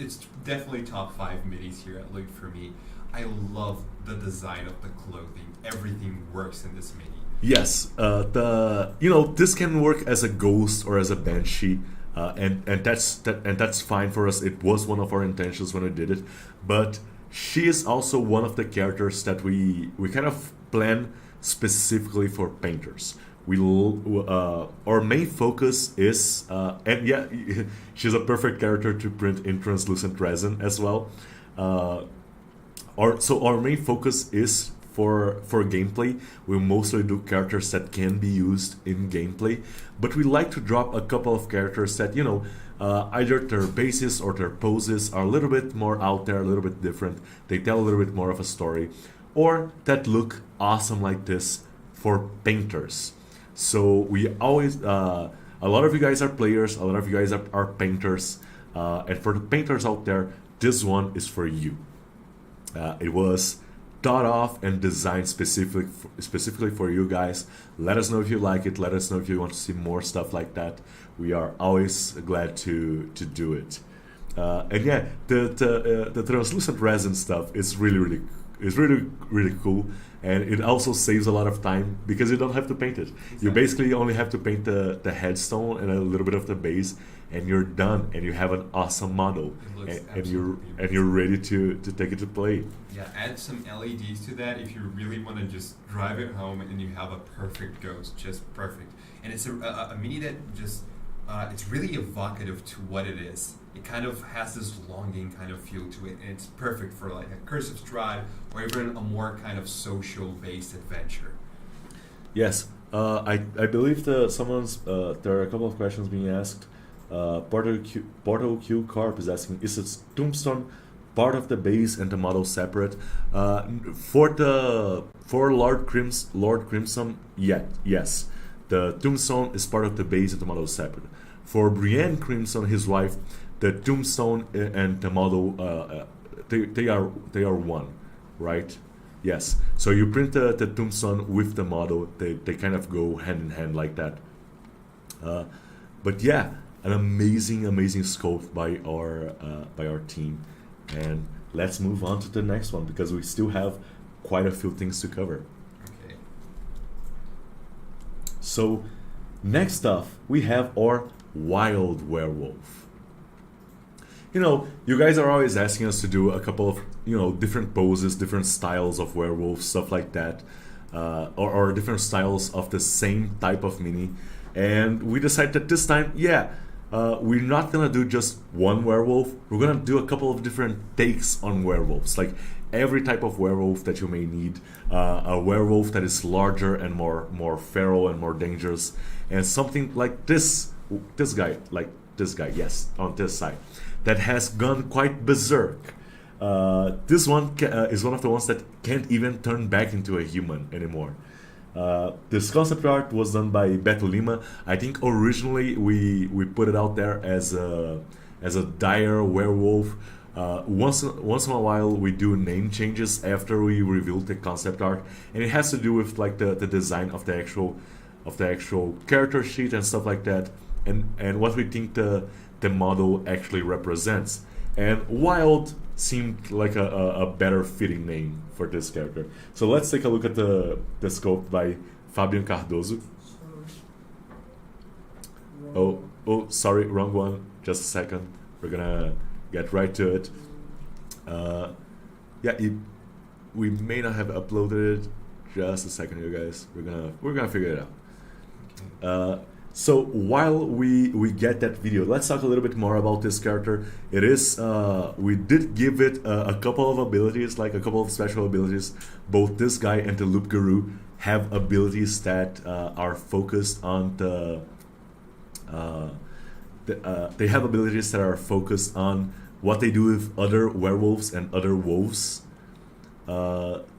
definitely top 5 minis here at Loot for me. I love the design of the clothing. Everything works in this mini. Yes, this can work as a ghost or as a banshee, and that's fine for us. It was one of our intentions when we did it, but she is also one of the characters that we kind of plan specifically for painters. Our main focus is, and yeah, she's a perfect character to print in translucent resin as well. Our main focus is for gameplay. We mostly do characters that can be used in gameplay, but we like to drop a couple of characters that either their bases or their poses are a little bit more out there, a little bit different. They tell a little bit more of a story, or that look awesome like this for painters. So we always, a lot of you guys are players, a lot of you guys are painters, and for the painters out there, this one is for you. It was thought of and designed specifically for you guys. Let us know if you like it. Let us know if you want to see more stuff like that. We are always glad to do it. And yeah, the translucent resin stuff is really cool, and it also saves a lot of time because you don't have to paint it. Exactly. You basically only have to paint the headstone and a little bit of the base, and you're done, and you have an awesome model, and you're ready to take it to play. Yeah, add some LEDs to that if you really want to just drive it home, and you have a perfect ghost, just perfect. And it's a mini that just it's really evocative to what it is. It kind of has this longing kind of feel to it, and it's perfect for like a Curse of Strahd or even a more kind of social-based adventure. Yes, I believe there are a couple of questions being asked. Portal Q Corp is asking, is it Tombstone part of the base and the model separate. For Lord Crimson, yes, the tombstone is part of the base and the model separate. For Brienne Crimson, his wife, the tombstone and the model they are one, right? Yes. So you print the tombstone with the model. They kind of go hand in hand like that. But yeah, an amazing scope by our team. And let's move on to the next one because we still have quite a few things to cover. Okay. So next up we have our wild werewolf. You know, you guys are always asking us to do a couple of, different poses, different styles of werewolf, stuff like that, or different styles of the same type of mini. And we decided that this time, we're not gonna do just one werewolf. We're gonna do a couple of different takes on werewolves, like every type of werewolf that you may need. A werewolf that is larger and more feral and more dangerous, and something like this guy, yes, on this side, that has gone quite berserk. This one is one of the ones that can't even turn back into a human anymore. This concept art was done by Beto Lima. I think originally we put it out there as a dire werewolf. Once in a while we do name changes after we reveal the concept art, and it has to do with like the design of the actual character sheet and stuff like that, and what we think the model actually represents. And Wild seemed like a better fitting name for this character. So let's take a look at the scope by Fabian Cardoso. Oh, sorry, wrong one. Just a second. We're gonna get right to it. We may not have uploaded it. Just a second, you guys. We're gonna figure it out. So while we get that video, let's talk a little bit more about this character. It is we did give it a couple of abilities, like a couple of special abilities. Both this guy and the Loop Guru have abilities that are focused on they have abilities that are focused on what they do with other werewolves and other wolves.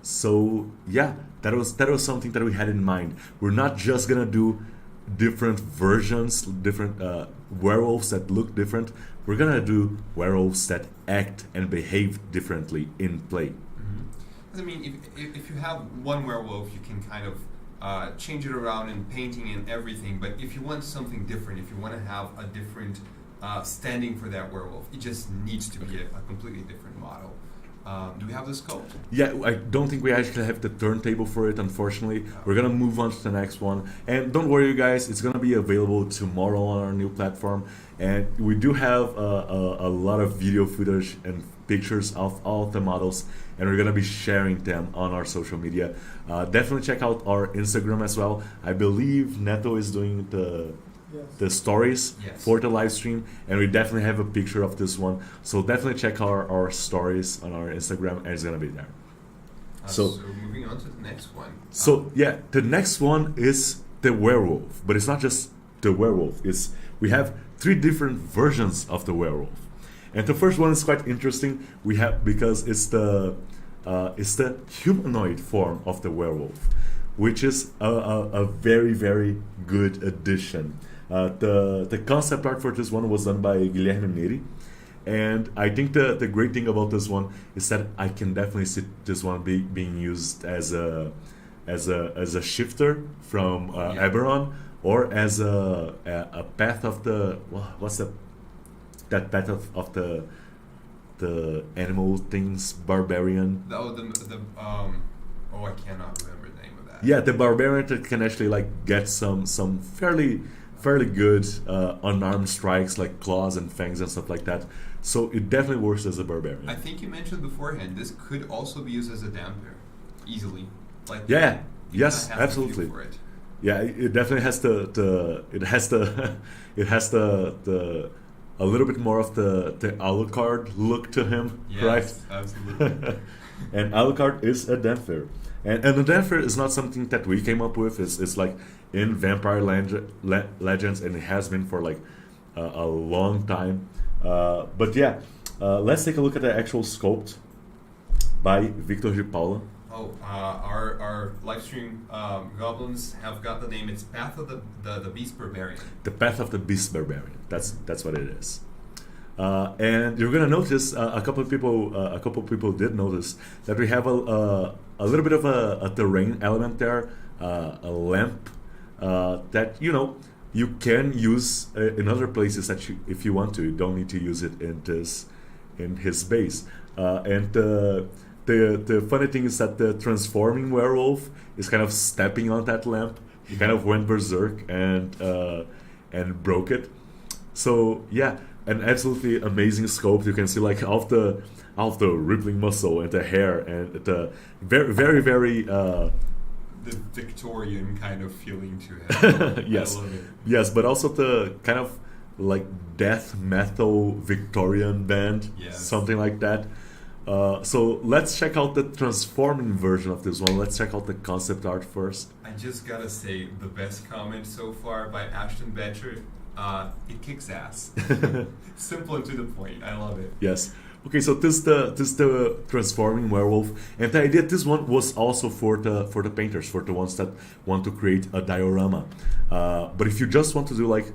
So yeah, that was something that we had in mind. We're not just gonna do different versions, different werewolves that look different. We're gonna do werewolves that act and behave differently in play. Mm-hmm. I mean, if you have one werewolf, you can kind of change it around in painting and everything. But if you want something different, if you want to have a different standing for that werewolf, it just needs to be a completely different model. Do we have the scope? Yeah, I don't think we actually have the turntable for it, unfortunately. We're gonna move on to the next one. And don't worry, you guys, it's gonna be available tomorrow on our new platform. And we do have a lot of video footage and pictures of all of the models, and we're gonna be sharing them on our social media. Definitely check out our Instagram as well. I believe Neto is doing the stories for the live stream, and we definitely have a picture of this one, so definitely check our stories on our Instagram, and it's gonna be there. So moving on to the next one. So the next one is the werewolf, but it's not just the werewolf. We have 3 different versions of the werewolf, and the first one is quite interesting. We have because it's the humanoid form of the werewolf, which is a very, very good addition. The concept art for this one was done by Guilherme Neri, and I think the great thing about this one is that I can definitely see this one being used as a shifter from Eberron, or as a path of the that path of the animal things, barbarian. I cannot remember the name of that. Yeah, the barbarian that can actually like get some fairly good unarmed strikes like claws and fangs and stuff like that. So it definitely works as a barbarian. I think you mentioned beforehand this could also be used as a damper easily. Like yes, absolutely. For it. Yeah, it definitely has a little bit more of the Alucard look to him, yes, right? Absolutely. And Alucard is a damper. And the damper is not something that we came up with. It's like in Vampire Legends, and it has been for like a long time. But yeah, Let's take a look at the actual sculpt by Victor de Paula. Oh, our live stream goblins have got the name. It's Path of the Beast Barbarian. The Path of the Beast Barbarian. That's what it is. And you're gonna notice a couple of people did notice that we have a little bit of a terrain element there, a lamp that you can use in other places that if you want to. You don't need to use it in his base. And the funny thing is that the transforming werewolf is kind of stepping on that lamp. He kind of went berserk and broke it. So yeah, an absolutely amazing sculpt. You can see like all of the rippling muscle and the hair and the very very very the Victorian kind of feeling to it. Yes, I love it. yes, but also the kind of like death metal Victorian band, Yes. something like that. So let's check out the transforming version of this one. Let's check out the concept art first. I just gotta say, the best comment so far by Ashton Betcher, it kicks ass. Simple and to the point. I love it. Yes. Okay, so this the transforming werewolf, and the idea this one was also for the painters, for the ones that want to create a diorama. But if you just want to do like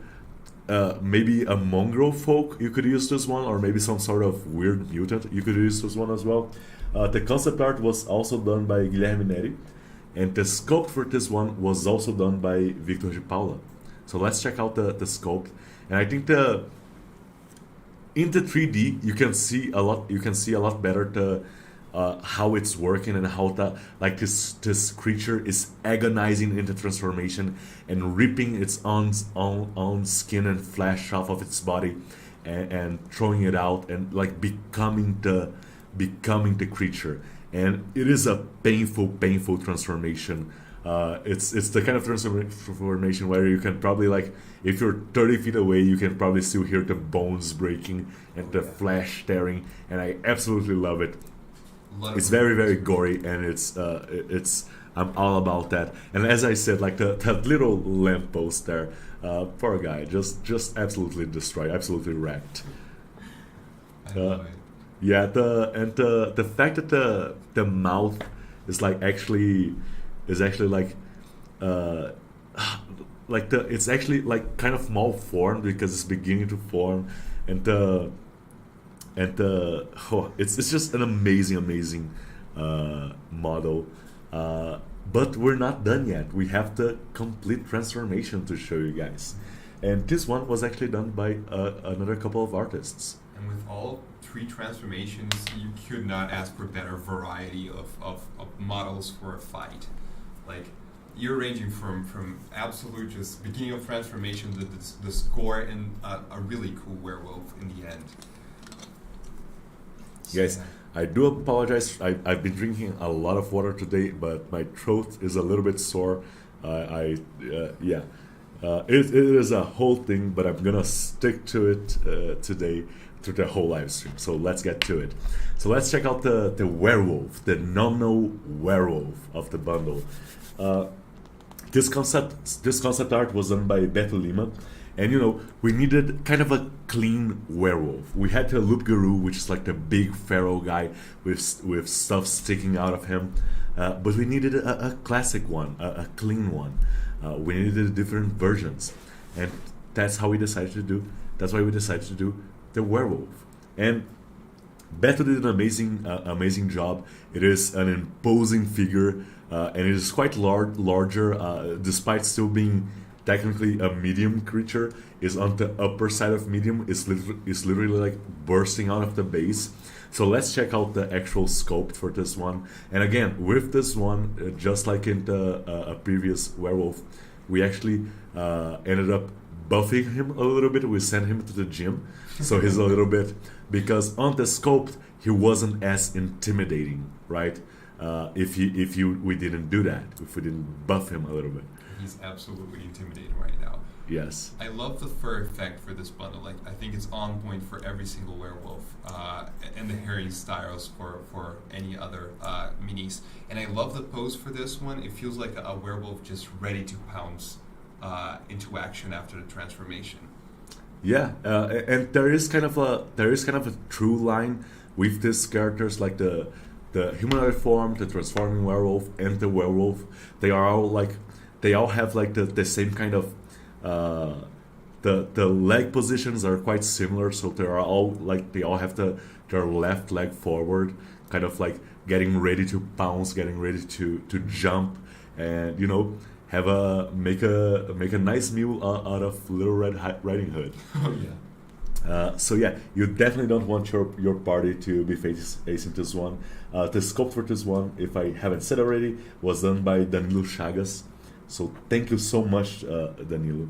maybe a mongrel folk, you could use this one, or maybe some sort of weird mutant, you could use this one as well. The concept art was also done by Guilherme Neri, and the sculpt for this one was also done by Victor de Paula. So let's check out the sculpt, and I think in the 3D you can see a lot. You can see a lot better how it's working and how this creature is agonizing in the transformation and ripping its own skin and flesh off of its body and throwing it out and like becoming the creature. And it is a painful transformation. It's the kind of transformation where you can probably like, if you're 30 feet away, you can probably still hear the bones breaking and the flesh tearing, and I absolutely love it. It's very very gory, and it's I'm all about that. And as I said, like that little lamppost there, poor guy, just absolutely destroyed, absolutely wrecked. I love it. Yeah, the fact that the mouth is like actually like it's actually like kind of malformed because it's beginning to form, and it's just an amazing model. But we're not done yet. We have the complete transformation to show you guys, and this one was actually done by another couple of artists. And with all 3 transformations, you could not ask for better variety of models for a fight. Like, you're ranging from absolute just beginning of transformation to the score and a really cool werewolf in the end. Guys, I do apologize. I've been drinking a lot of water today, but my throat is a little bit sore. It is a whole thing, but I'm gonna stick to it today through the whole live stream. So let's get to it. So let's check out the werewolf, the nono werewolf of the bundle. This concept art was done by Beto Lima, and we needed kind of a clean werewolf. We had the loup-garou, which is like the big feral guy with stuff sticking out of him, but we needed a classic one, a clean one. We needed different versions, and that's why we decided to do the werewolf. And Beto did an amazing job. It is an imposing figure, and it is quite larger, despite still being technically a medium creature. Is on the upper side of medium. Is literally like bursting out of the base. So let's check out the actual sculpt for this one. And again, with this one, just like in the previous werewolf, we actually ended up buffing him a little bit. We sent him to the gym, so he's a little bit, because on the sculpt he wasn't as intimidating, right? If we didn't do that, if we didn't buff him a little bit. He's absolutely intimidating right now. Yes. I love the fur effect for this bundle. Like, I think it's on point for every single werewolf, and the hairy styles for any other minis. And I love the pose for this one. It feels like a werewolf just ready to pounce into action after the transformation. Yeah, and there is kind of a through line with these characters, like the humanoid form, the transforming werewolf, and the werewolf. They are all like they all have like the same kind of the leg positions are quite similar, so they are all like they all have their left leg forward, kind of like getting ready to pounce, getting ready to jump, and you know have a make a nice meal out of Little Red Riding Hood. Oh yeah. So yeah, you definitely don't want your party to be facing this one. The sculpt for this one, if I haven't said already, was done by Danilo Chagas. So thank you so much, Danilo.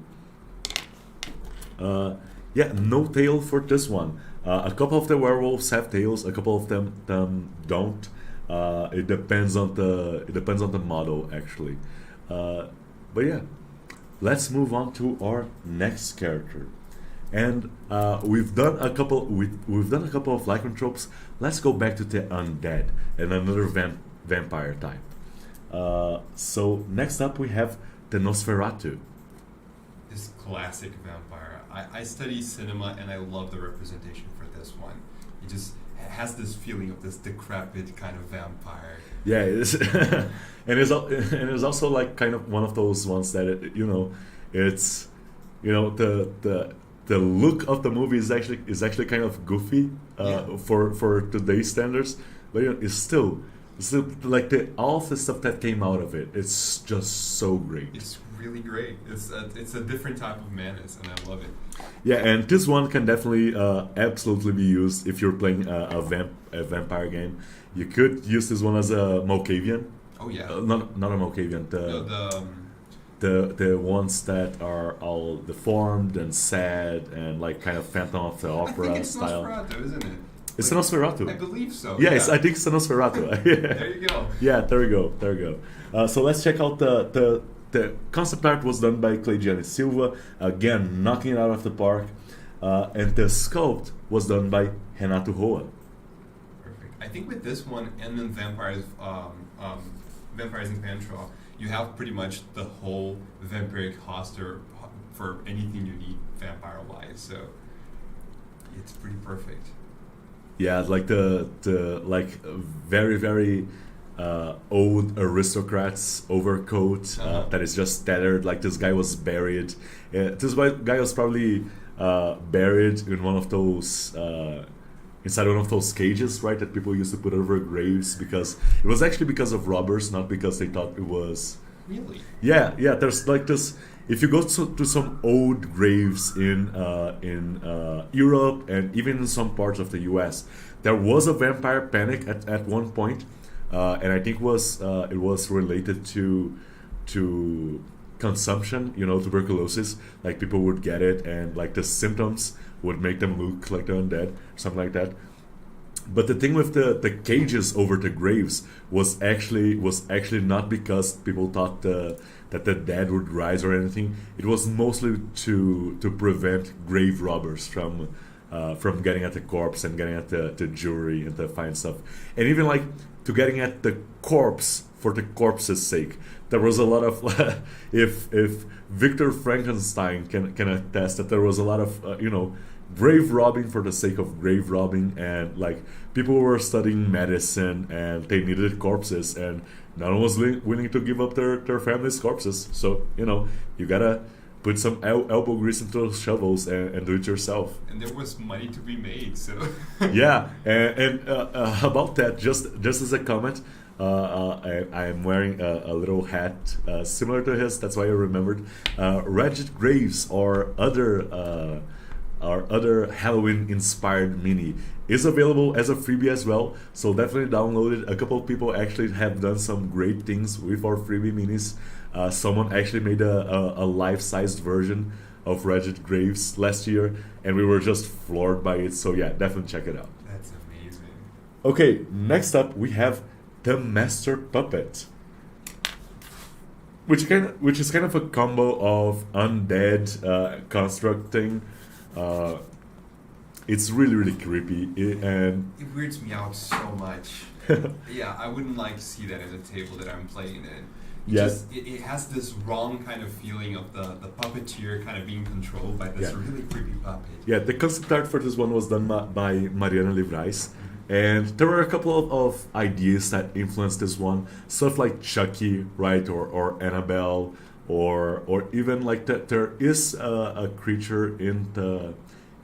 Yeah, no tail for this one. A couple of the werewolves have tails. A couple of them don't. It depends on the model actually. But yeah, let's move on to our next character. And we've done a couple of lycanthropes. Let's go back to the undead and another vampire type. So next up we have the Nosferatu. This classic vampire. I study cinema and I love the representation for this one. It just has this feeling of this decrepit kind of vampire. Yeah, it is. and it's also like kind of one of those ones that it's the look of the movie is actually kind of goofy for today's standards, but it's still like all the stuff that came out of it. It's just so great. It's really great. It's a different type of menace, and I love it. Yeah, and this one can definitely absolutely be used if you're playing a vampire game. You could use this one as a Malkavian. Oh yeah. Not a Malkavian. The ones that are all deformed and sad and like kind of Phantom of the Opera I think it's style. Nosferatu, isn't it? It's a Nosferatu. I believe so. Yes, yeah. I think it's a Nosferatu. There you go. Yeah, there we go. So let's check out the concept art was done by Cleidiane Silva, again knocking it out of the park, and the sculpt was done by Renato Roa. Perfect. I think with this one and then Vampires in Panshaw, you have pretty much the whole vampiric roster for anything you need vampire-wise. So it's pretty perfect. Yeah, like the like very very old aristocrats overcoat that is just tattered. Like this guy was buried. This guy was probably buried in one of those inside one of those cages, right? That people used to put over graves because it was actually because of robbers, not because they thought it was. Really? Yeah. There's like this. If you go to some old graves in Europe and even in some parts of the U.S., there was a vampire panic at one point, and I think it was related to consumption, tuberculosis. Like people would get it, and like the symptoms would make them look like they're undead, something like that. But the thing with the cages over the graves was actually not because people thought that the dead would rise or anything. It was mostly to prevent grave robbers from getting at the corpse and getting at the jewelry and the fine stuff, and even like to getting at the corpse for the corpse's sake. There was a lot of if Victor Frankenstein can attest that there was a lot of grave robbing for the sake of grave robbing, and like people were studying medicine and they needed corpses, and no one was willing to give up their family's corpses. So you gotta put some elbow grease into those shovels and do it yourself. And there was money to be made, so yeah. And about that, just as a comment, I am wearing a little hat similar to his. That's why I remembered. Wretched Graves or other Halloween-inspired mini is available as a freebie as well, so definitely download it. A couple of people actually have done some great things with our freebie minis. Someone actually made a life-sized version of Wretched Graves last year, and we were just floored by it, so yeah, definitely check it out. That's amazing. Okay, next up we have the Master Puppet, which is kind of a combo of undead constructing. It's really really creepy, and it weirds me out so much. Yeah, I wouldn't like to see that at a table that I'm playing in. Yeah. It has this wrong kind of feeling of the puppeteer kind of being controlled by this Yeah. really creepy puppet. Yeah, the concept art for this one was done by Mariana Livrais. And there were a couple of ideas that influenced this one. Stuff like Chucky, right? Or Annabelle. Or even like that there is a creature in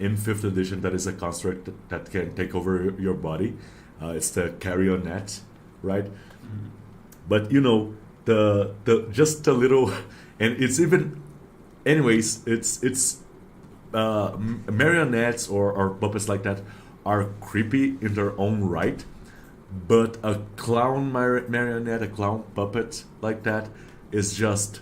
5th edition that is a construct that can take over your body. It's the carrionet, right? But you know, the just a little, and it's even, anyways, it's marionettes or puppets like that are creepy in their own right, but a clown marionette, a clown puppet like that is just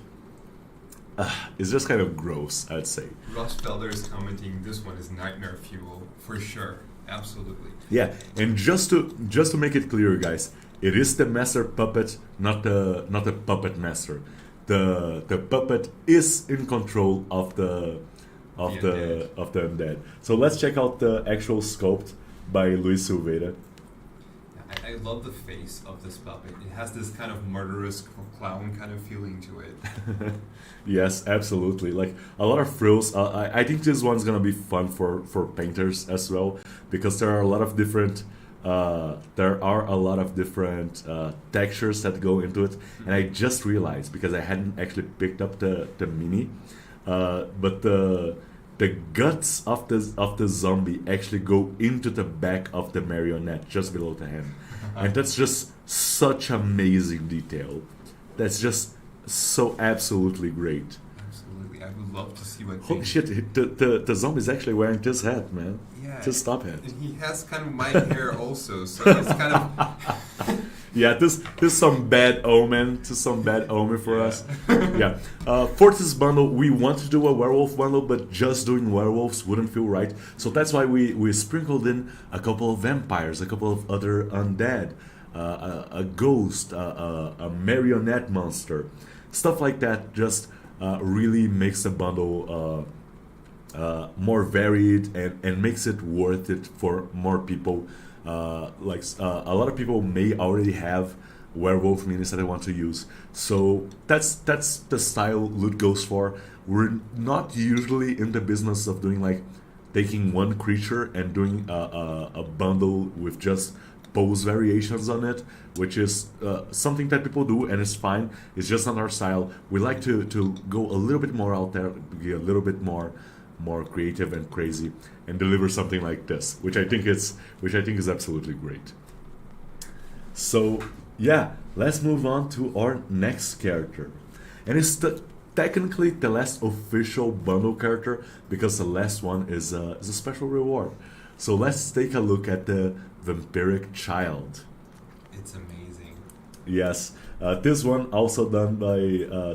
it's just kind of gross, I'd say. Ross Felder is commenting this one is nightmare fuel for sure. Absolutely. Yeah, and just to make it clear, guys, it is the master puppet, not the puppet master. The puppet is in control of the undead. So let's check out the actual sculpt by Luis Silveira. I love the face of this puppet. It has this kind of murderous clown kind of feeling to it. Yes, absolutely. Like a lot of frills. I think this one's gonna be fun for painters as well, because there are a lot of different textures that go into it. And I just realized, because I hadn't actually picked up the mini, but the guts of the zombie actually go into the back of the marionette, just below the hand. And that's just such amazing detail. That's just so absolutely great. Absolutely. I would love to see what Holy they- shit, the zombie's actually wearing this hat, man. Yeah. This top hat. And he has kind of my hair also, so it's kind of Yeah, this is some bad omen. This is some bad omen for us. Yeah. For this bundle, we want to do a werewolf bundle, but just doing werewolves wouldn't feel right. So that's why we sprinkled in a couple of vampires, a couple of other undead, a ghost, a marionette monster, stuff like that. Just really makes the bundle more varied and makes it worth it for more people. A lot of people may already have werewolf minis that they want to use, so that's the style Loot goes for. We're not usually in the business of doing like taking one creature and doing a bundle with just pose variations on it, which is something that people do and it's fine. It's just not our style. We like to go a little bit more out there, be a little bit more creative and crazy, and deliver something like this, which I think is absolutely great. So yeah, let's move on to our next character, and it's technically the last official bundle character, because the last one is a special reward. So let's take a look at the Vampiric Child. it's amazing. Yes, this one also done by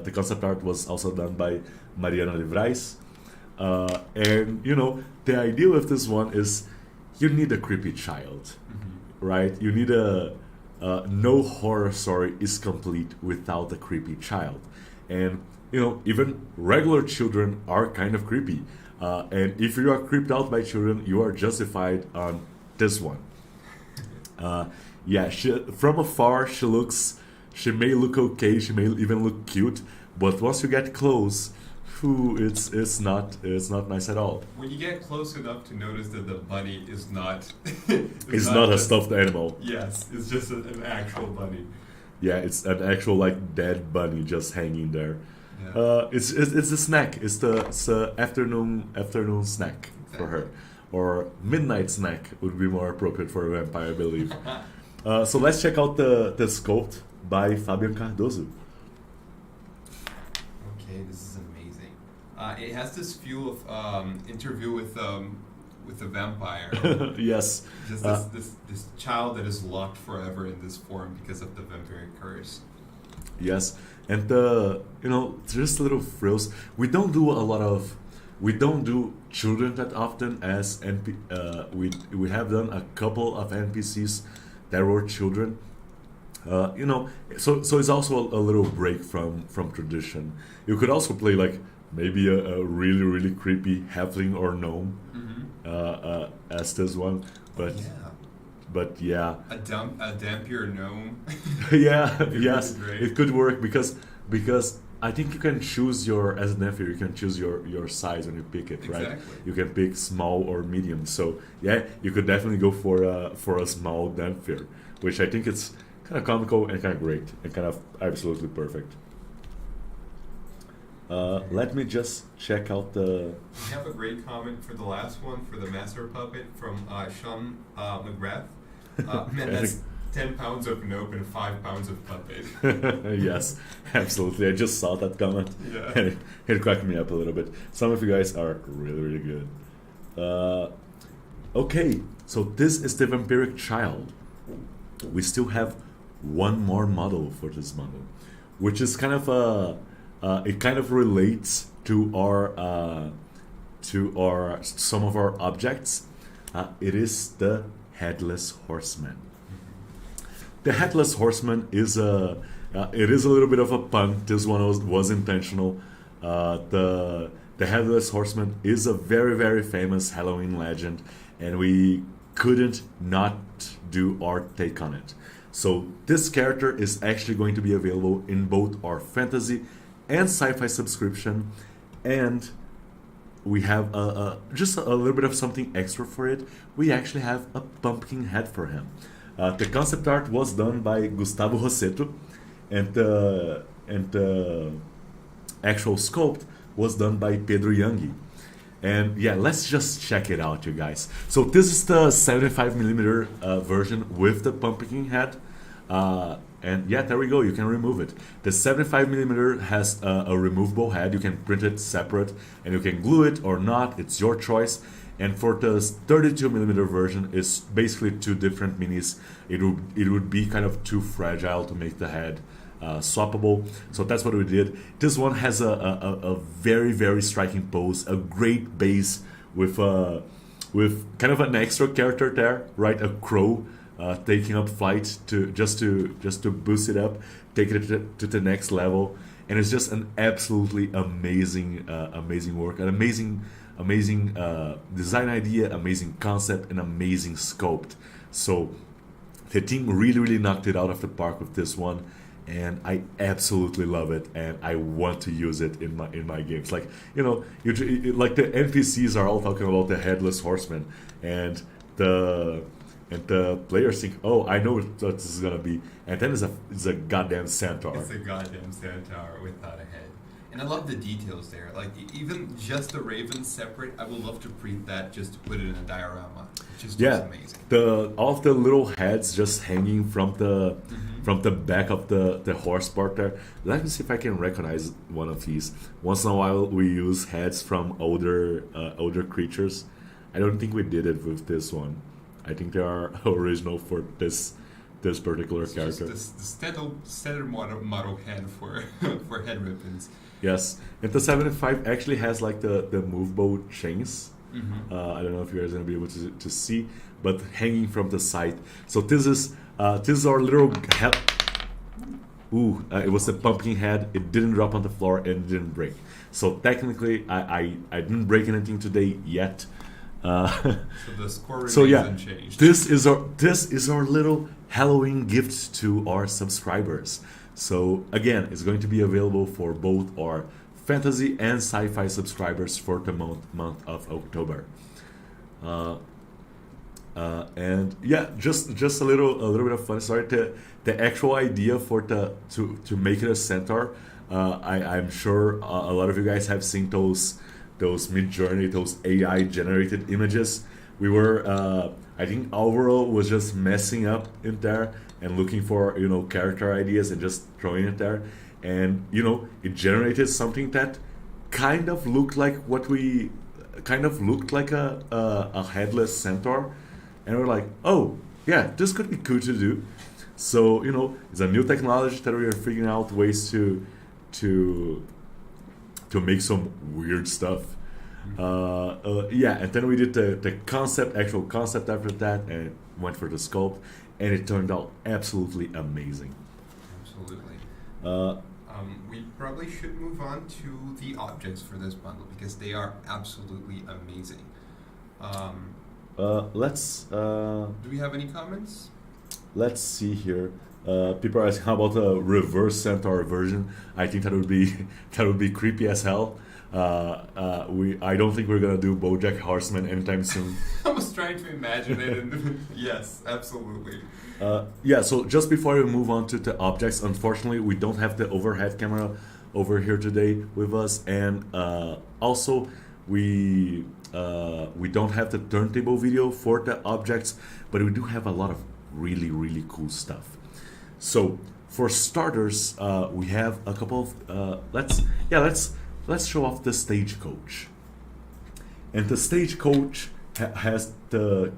the concept art was also done by Mariana Livrais. And you know, the idea with this one is you need a creepy child, right? You need no horror story is complete without a creepy child. And you know, even regular children are kind of creepy. And if you are creeped out by children, you are justified on this one. Yeah, from afar she may look okay, she may even look cute, but once you get close, it's not nice at all. When you get close enough to notice that the bunny is not It's not a stuffed animal. Yes, it's just an actual bunny. Yeah, it's an actual like dead bunny just hanging there. Yeah. It's a snack. It's the afternoon snack for her, or midnight snack would be more appropriate for a vampire, I believe. So let's check out the sculpt by Fabian Cardoso. Okay, this is amazing. It has this feel of interview with a vampire. Yes. Just this child that is locked forever in this form because of the vampiric curse. Yes, and just little frills. We don't do children that often as we have done a couple of NPCs that were children. So it's also a little break from tradition. You could also play like maybe a really really creepy halfling or gnome as this one, but. Yeah. But yeah, A dampier gnome. yeah, It yes, would be great. it could work because because I think you can choose as an Nether, you can choose your size when you pick it, right? Exactly. You can pick small or medium. So yeah, you could definitely go for a small Nether, which I think it's kind of comical and kind of great and kind of absolutely perfect. Let me just check out the. We have a great comment for the last one for the Master Puppet from Sean McGrath. Man, that's 10 pounds of nope and 5 pounds of puppet. Yes, absolutely. I just saw that comment. Yeah. And it cracked me up a little bit. Some of you guys are really, really good. Okay, so this is the Vampiric Child. We still have one more model for this bundle, which is kind of it kind of relates to some of our objects. It is the Headless Horseman. The Headless Horseman is it is a little bit of a pun. This one was intentional. The Headless Horseman is a very, very famous Halloween legend, and we couldn't not do our take on it. So this character is actually going to be available in both our fantasy and sci-fi subscription, and we have just a little bit of something extra for it. We actually have a pumpkin head for him. The concept art was done by Gustavo Rosseto, and the actual sculpt was done by Pedro Youngi. And yeah, let's just check it out, you guys. So this is the 75mm version with the pumpkin head. And yeah, there we go, you can remove it. The 75mm has a removable head. You can print it separate and you can glue it or not, it's your choice. And for the 32mm version, it's basically two different minis. It would be kind of too fragile to make the head swappable. So that's what we did. This one has a very, very striking pose, a great base with kind of an extra character there, right? A crow taking up flight just to boost it up, take it to the next level. And it's just an absolutely amazing work, an amazing design idea, amazing concept, and amazing sculpt. So the team really knocked it out of the park with this one, and I absolutely love it, and I want to use it in my games. Like, you know, like the NPCs are all talking about the Headless Horseman, and the players think, oh, I know what this is gonna be, and then it's a goddamn centaur. It's a goddamn centaur without a head. And I love the details there. Like, even just the ravens separate, I would love to print that just to put it in a diorama. It just looks amazing. All of the little heads just hanging from the back of the horse part there. Let me see if I can recognize one of these. Once in a while, we use heads from older creatures. I don't think we did it with this one. I think they are original for this particular character. Just the standard model head for for head ribbons. Yes, and the 75 actually has like the movable chains. Mm-hmm. I don't know if you guys are gonna be able to see, but hanging from the side. So this is our little head. Ooh, it was a pumpkin head. It didn't drop on the floor and it didn't break. So technically, I didn't break anything today yet. So the score remains unchanged. This is our little Halloween gift to our subscribers. So again, it's going to be available for both our fantasy and sci-fi subscribers for the month of October. And yeah, just a little bit of fun story. The actual idea to make it a centaur. I'm sure a lot of you guys have seen those Mid-Journey, those AI generated images. We were, I think Alvaro was just messing up in there and looking for, character ideas and just throwing it there. And, it generated something that kind of looked like a headless centaur. And we're like, oh, yeah, this could be cool to do. So, it's a new technology that we are figuring out ways to make some weird stuff. And then we did the actual concept after that, and went for the sculpt, and it turned out absolutely amazing. Absolutely. We probably should move on to the objects for this bundle because they are absolutely amazing. Let's. Do we have any comments? Let's see here. People are asking how about a reverse centaur version. I think that would be that would be creepy as hell. I don't think we're gonna do BoJack Horseman anytime soon. I was trying to imagine it, and yes, absolutely. Yeah, so just before we move on to the objects, unfortunately, we don't have the overhead camera over here today with us, and also we don't have the turntable video for the objects, but we do have a lot of really cool stuff. So for starters, we have a couple of let's show off the stagecoach. And the stagecoach has the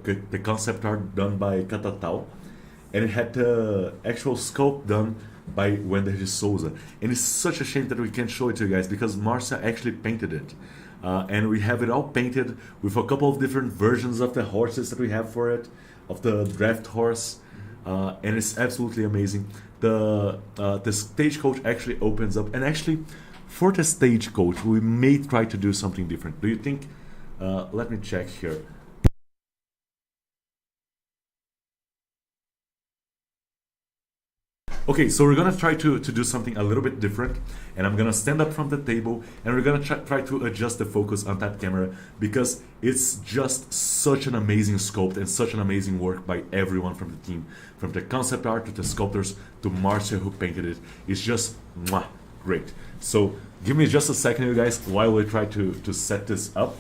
concept art done by Catatau, and it had the actual sculpt done by Wender de Souza. And it's such a shame that we can't show it to you guys because Marcia actually painted it. And we have it all painted with a couple of different versions of the horses that we have for it, of the draft horse. And it's absolutely amazing. The stagecoach actually opens up, and actually, for the stagecoach, we may try to do something different. Do you think? Let me check here. Okay, so we're gonna try to do something a little bit different, and I'm gonna stand up from the table, and we're gonna try to adjust the focus on that camera because it's just such an amazing sculpt and such an amazing work by everyone from the team, from the concept art to the sculptors to Marcia who painted it. It's just mwah, great. So give me just a second, you guys, while we try to set this up.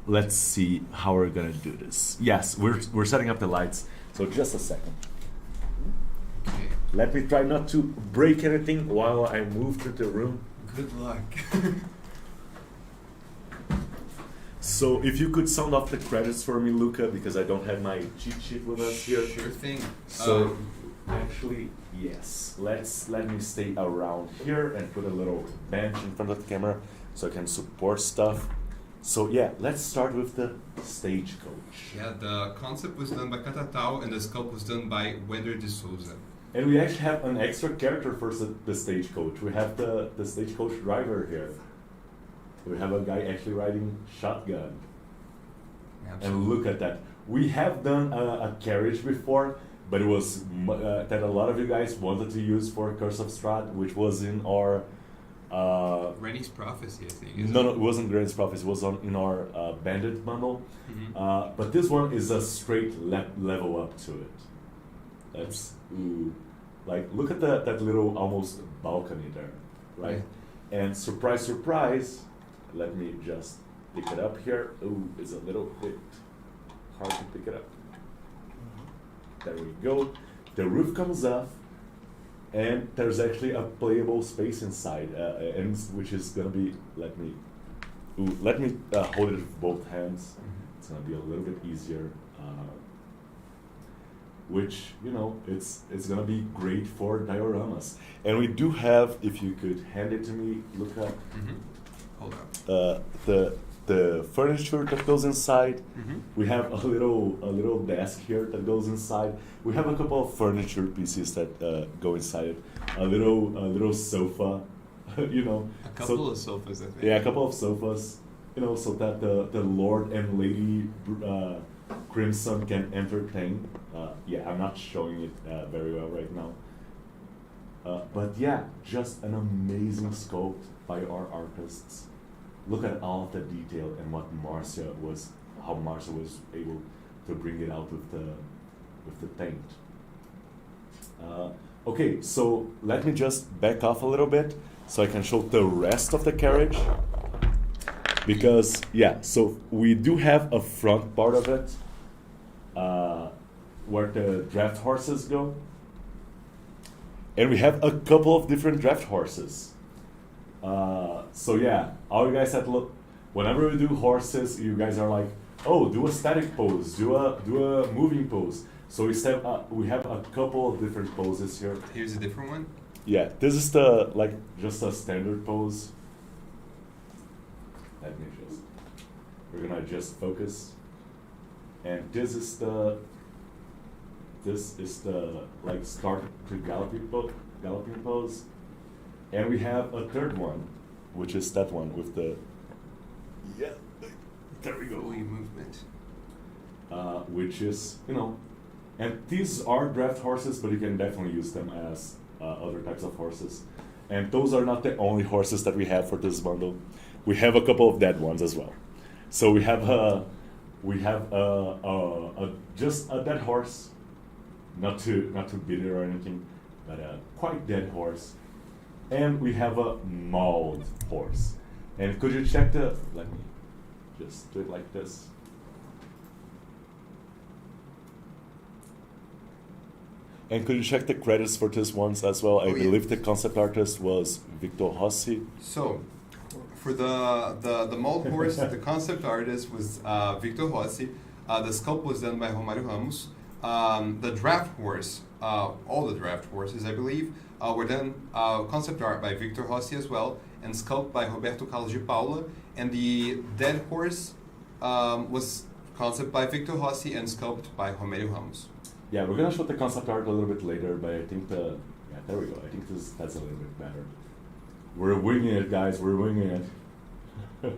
Let's see how we're gonna do this. Yes, we're setting up the lights. So just a second. Okay. Let me try not to break anything while I move to the room. Good luck. So if you could sound off the credits for me, Luca, because I don't have my cheat sheet with us here. Sure thing. So actually, yes. Let me stay around here and put a little bench in front of the camera so I can support stuff. So yeah, let's start with the stagecoach. Yeah, the concept was done by Catatau and the sculpt was done by Wender de Souza. And we actually have an extra character for the stagecoach. We have the stagecoach driver here. We have a guy actually riding shotgun. Absolutely. And look at that. We have done a carriage before, but it was that a lot of you guys wanted to use for Curse of Strahd, which was in our Rennie's Prophecy, I think. No, it wasn't Granny's Prophecy. It was in our Bandit bundle. Mm-hmm. But this one is a straight level up to it. That's like look at that little almost balcony there, right? Yeah. And surprise, surprise. Let me just pick it up here. Ooh, it's a little bit hard to pick it up. There we go. The roof comes off. And there's actually a playable space inside, and which is gonna be. Let me hold it with both hands. Mm-hmm. It's gonna be a little bit easier. Which it's gonna be great for dioramas. And we do have, if you could hand it to me, Luca. Mm-hmm. Hold up. The furniture that goes inside. Mm-hmm. We have a little desk here that goes inside. We have a couple of furniture pieces that go inside it. A little sofa, A couple of sofas, I think. Yeah, a couple of sofas, so that the Lord and Lady Crimson can entertain. Yeah, I'm not showing it very well right now. But yeah, just an amazing sculpt by our artists. Look at all of the detail and how Marcia was able to bring it out with the paint. Okay, so let me just back off a little bit so I can show the rest of the carriage. Because so we do have a front part of it where the draft horses go, and we have a couple of different draft horses. So yeah, all you guys have to look. Whenever we do horses, you guys are like, "Oh, do a static pose, do a moving pose." So we have a couple of different poses here. Here's a different one. Yeah, this is just a standard pose. We're gonna just focus, and this is the start to galloping pose. And we have a third one, which is that one with the there we go. Movement. Which is And these are draft horses, but you can definitely use them as other types of horses. And those are not the only horses that we have for this bundle. We have a couple of dead ones as well. So we have just a dead horse, not to beat it or anything, but a quite dead horse. And we have a mauled horse. And could you check the? Let me just do it like this. And could you check the credits for this ones as well? I believe the concept artist was Victor Rossi. So, for the mold horse, the concept artist was Victor Rossi. The sculpt was done by Romário Ramos. The draft horse, all the draft horses, I believe, were done concept art by Victor Rossi as well, and sculpt by Roberto Carlos de Paula. And the dead horse was concept by Victor Rossi and sculpt by Romário Ramos. Yeah, we're gonna show the concept art a little bit later, but I think there we go. I think that's a little bit better. We're winging it, guys. We're winging it.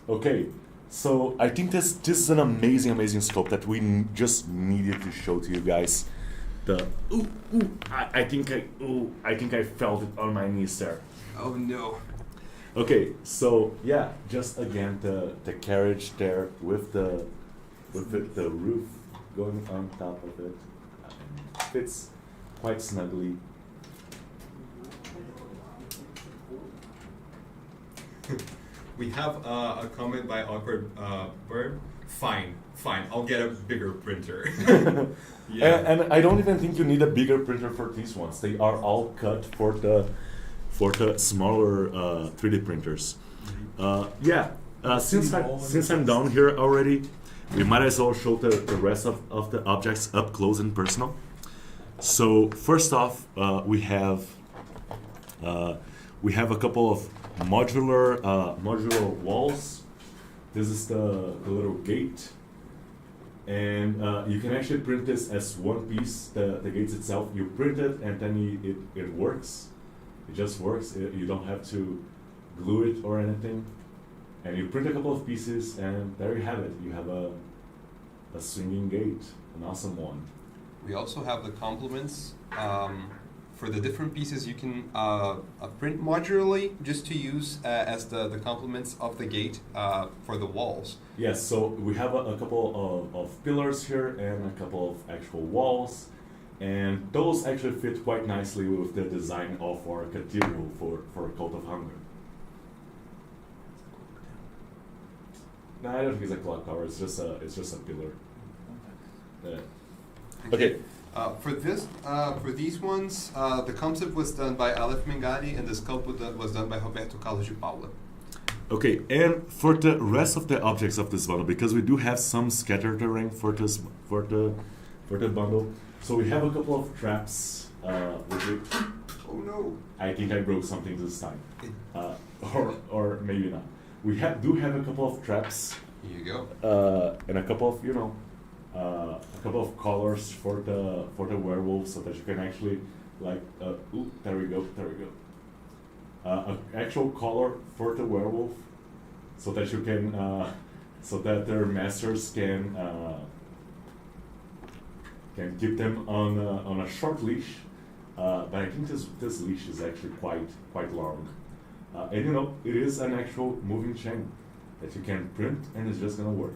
Okay, so I think this is an amazing scope that we just needed to show to you guys. I think I felt it on my knees there. Oh no. Okay, so yeah, just again the carriage there with the roof going on top of it. Fits quite snugly. We have a comment by Awkward Bird. Fine, I'll get a bigger printer. Yeah. And I don't even think you need a bigger printer for these ones. They are all cut for the smaller 3D printers. Since I'm down here already, we might as well show the rest of the objects up close and personal. So first off, we have a couple of modular walls. This is the little gate, and you can actually print this as one piece. The gates itself, you print it, and then it works. It just works. You don't have to glue it or anything. And you print a couple of pieces, and there you have it. You have a swinging gate, an awesome one. We also have the complements. For the different pieces, you can print modularly just to use as the complements of the gate for the walls. Yes, so we have a couple of pillars here and a couple of actual walls. And those actually fit quite nicely with the design of our cathedral for Cult of Hunger. No, I don't think it's a clock tower. It's just a pillar. Okay. For these ones, the concept was done by Aleph Mengadi and the sculpt was done by Roberto Carlos de Paula. Okay, and for the rest of the objects of this bundle, because we do have some scattered terrain for the bundle, so we have a couple of traps. Oh no! I think I broke something this time, or maybe not. We do have a couple of traps. Here you go. And a couple of a couple of colors for the werewolves, so that you can actually there we go. An actual color for the werewolf, so that you can so that their masters can keep them on a short leash. But I think this leash is actually quite long, and it is an actual moving chain that you can print, and it's just gonna work.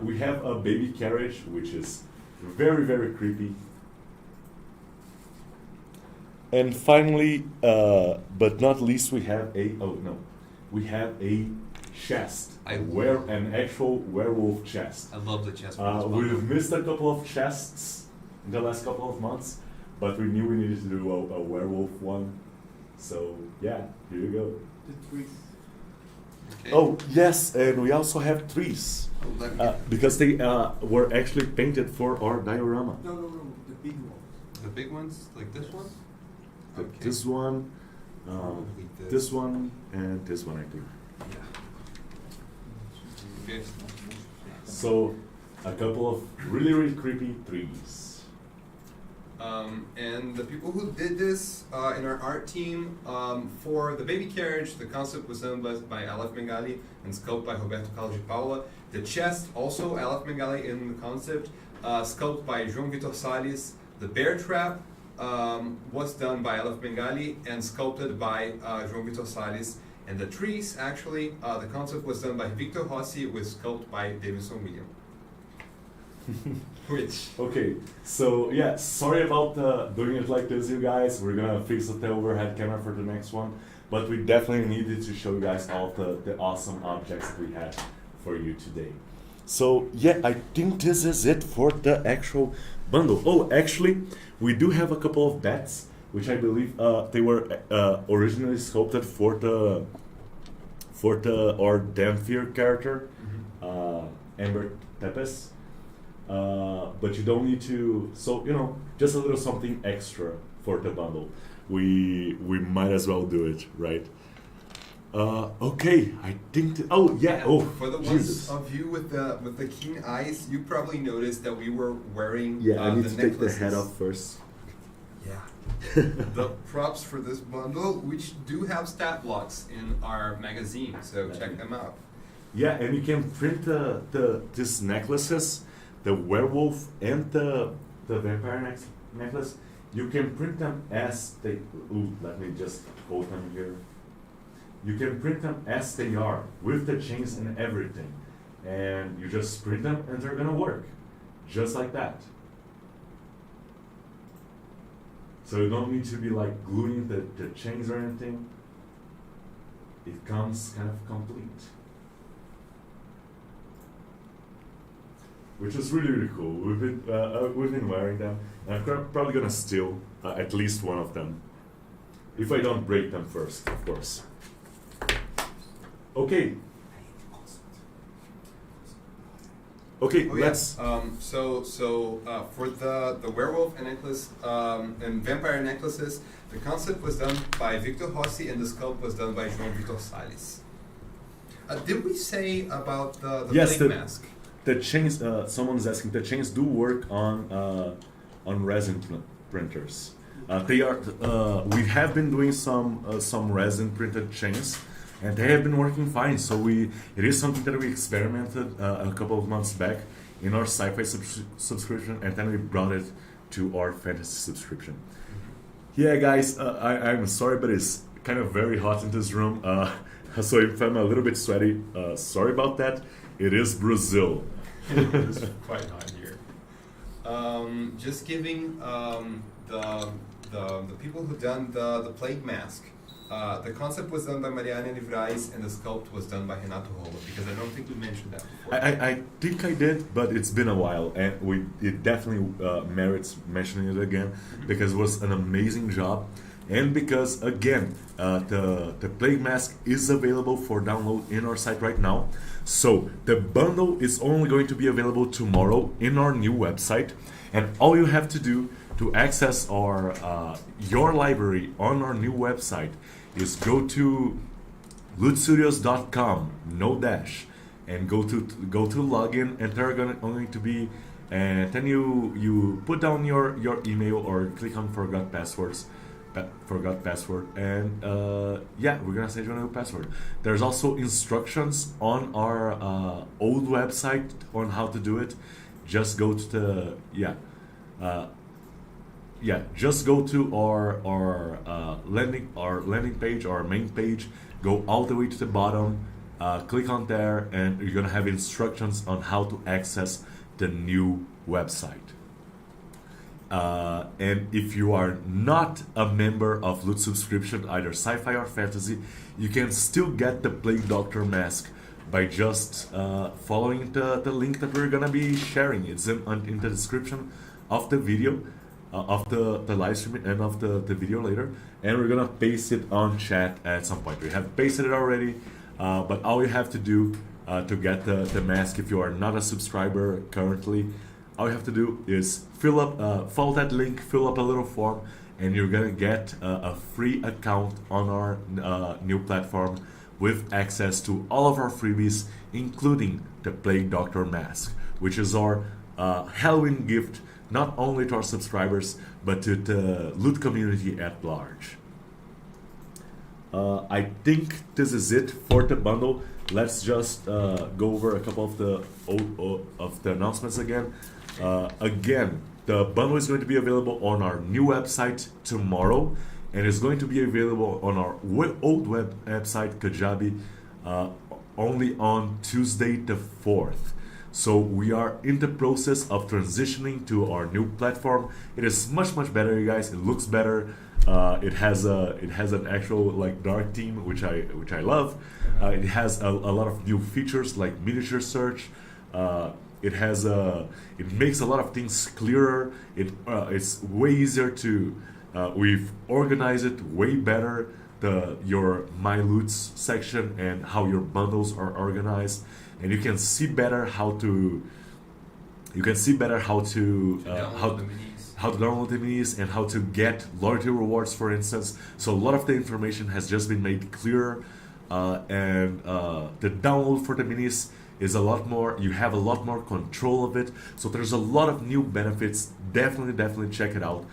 We have a baby carriage, which is very creepy. And finally, but not least, we have a chest. An actual werewolf chest. I love the chest. We've missed a couple of chests in the last couple of months, but we knew we needed to do a werewolf one. So yeah, here you go. The trees. Okay. Oh yes, and we also have trees. Because they were actually painted for our diorama. No, the big ones. The big ones, like this one? Okay. This one, Probably this one, and this one, I think. Yeah. Okay. So, a couple of really creepy trees. And the people who did this in our art team, for the baby carriage, the concept was done by Aleph Bengali and sculpted by Roberto Carlos de Paula. The chest, also Aleph Bengali in the concept, sculpted by João Vitor Salles. The bear trap was done by Aleph Bengali and sculpted by João Vitor Salles. And the trees, actually, the concept was done by Victor Rossi, was sculpted by Davidson William. Which? Okay, so yeah, sorry about doing it like this, you guys. We're gonna fix the overhead camera for the next one, but we definitely needed to show you guys all the awesome objects that we had for you today. So yeah, I think this is it for the actual bundle. Oh, actually, we do have a couple of bats, which I believe they were originally sculpted for our Damphir character, Amber Tepes. But you don't need to, so just a little something extra for the bundle. We might as well do it, right? Okay, I think. For the Jesus. ones of you with the keen eyes, you probably noticed that we were wearing I need the to necklaces. take the head off first. Yeah. The props for this bundle, which do have stat blocks in our magazine, so check them out. Yeah, and you can print these necklaces, the werewolf and the vampire necklace. You can print them as they. Let me just hold them here. You can print them as they are, with the chains and everything, and you just print them and they're gonna work, just like that. So you don't need to be like gluing the chains or anything. It comes kind of complete. Which is really, really cool. We've been wearing them, and I'm probably gonna steal at least one of them, if I don't break them first, of course. Okay. Okay, Oh, let's. For the werewolf and necklace and vampire necklaces, the concept was done by Victor Rossi and the sculpt was done by João Vitor Salles. Did we say about the Yes, plague mask? The chains. Someone's asking. The chains do work on resin printers. They are. We have been doing some resin printed chains, and they have been working fine. So it is something that we experimented a couple of months back in our sci-fi subscription, and then we brought it to our fantasy subscription. Yeah, guys, I'm sorry, but it's kind of very hot in this room. So if I'm a little bit sweaty, sorry about that. It is Brazil. It's quite hot here. Just giving the people who done the plague mask. The concept was done by Mariana Livrais and the sculpt was done by Renato Rolla, because I don't think we mentioned that before. I think I did, but it's been a while, and it definitely merits mentioning it again, because it was an amazing job, and because again the plague mask is available for download in our site right now. So the bundle is only going to be available tomorrow in our new website, and all you have to do to access our your library on our new website is go to lootstudios.com, no dash, and go to login, and they're going to be, and then you put down your email or click on forgot password, and we're gonna send you a new password. There's also instructions on our old website on how to do it. Just go to the just go to our landing page, our main page. Go all the way to the bottom, click on there, and you're gonna have instructions on how to access the new website. And if you are not a member of Loot Subscription, either sci-fi or fantasy, you can still get the Plague Doctor mask by just following the link that we're gonna be sharing. It's in the description of the video, of the live stream and of the video later, and we're gonna paste it on chat at some point. We have pasted it already, but all you have to do to get the mask, if you are not a subscriber currently, all you have to do is follow that link, fill up a little form, and you're gonna get a free account on our new platform with access to all of our freebies, including the Plague Doctor mask, which is our Halloween gift, not only to our subscribers, but to the loot community at large. I think this is it for the bundle. Let's just go over a couple of the announcements again. Again, the bundle is going to be available on our new website tomorrow, and it's going to be available on our old website Kajabi only on Tuesday the 4th. So we are in the process of transitioning to our new platform. It is much better, you guys. It looks better. It has an actual like dark theme, which I love. It has a lot of new features like miniature search. It makes a lot of things clearer. It's way easier to. We've organized it way better. Your My Loots section and how your bundles are organized, and you can see better how to. You can see better how to how to download the minis and how to get loyalty rewards, for instance. So a lot of the information has just been made clearer, and the download for the minis is a lot more. You have a lot more control of it. So there's a lot of new benefits. Definitely check it out.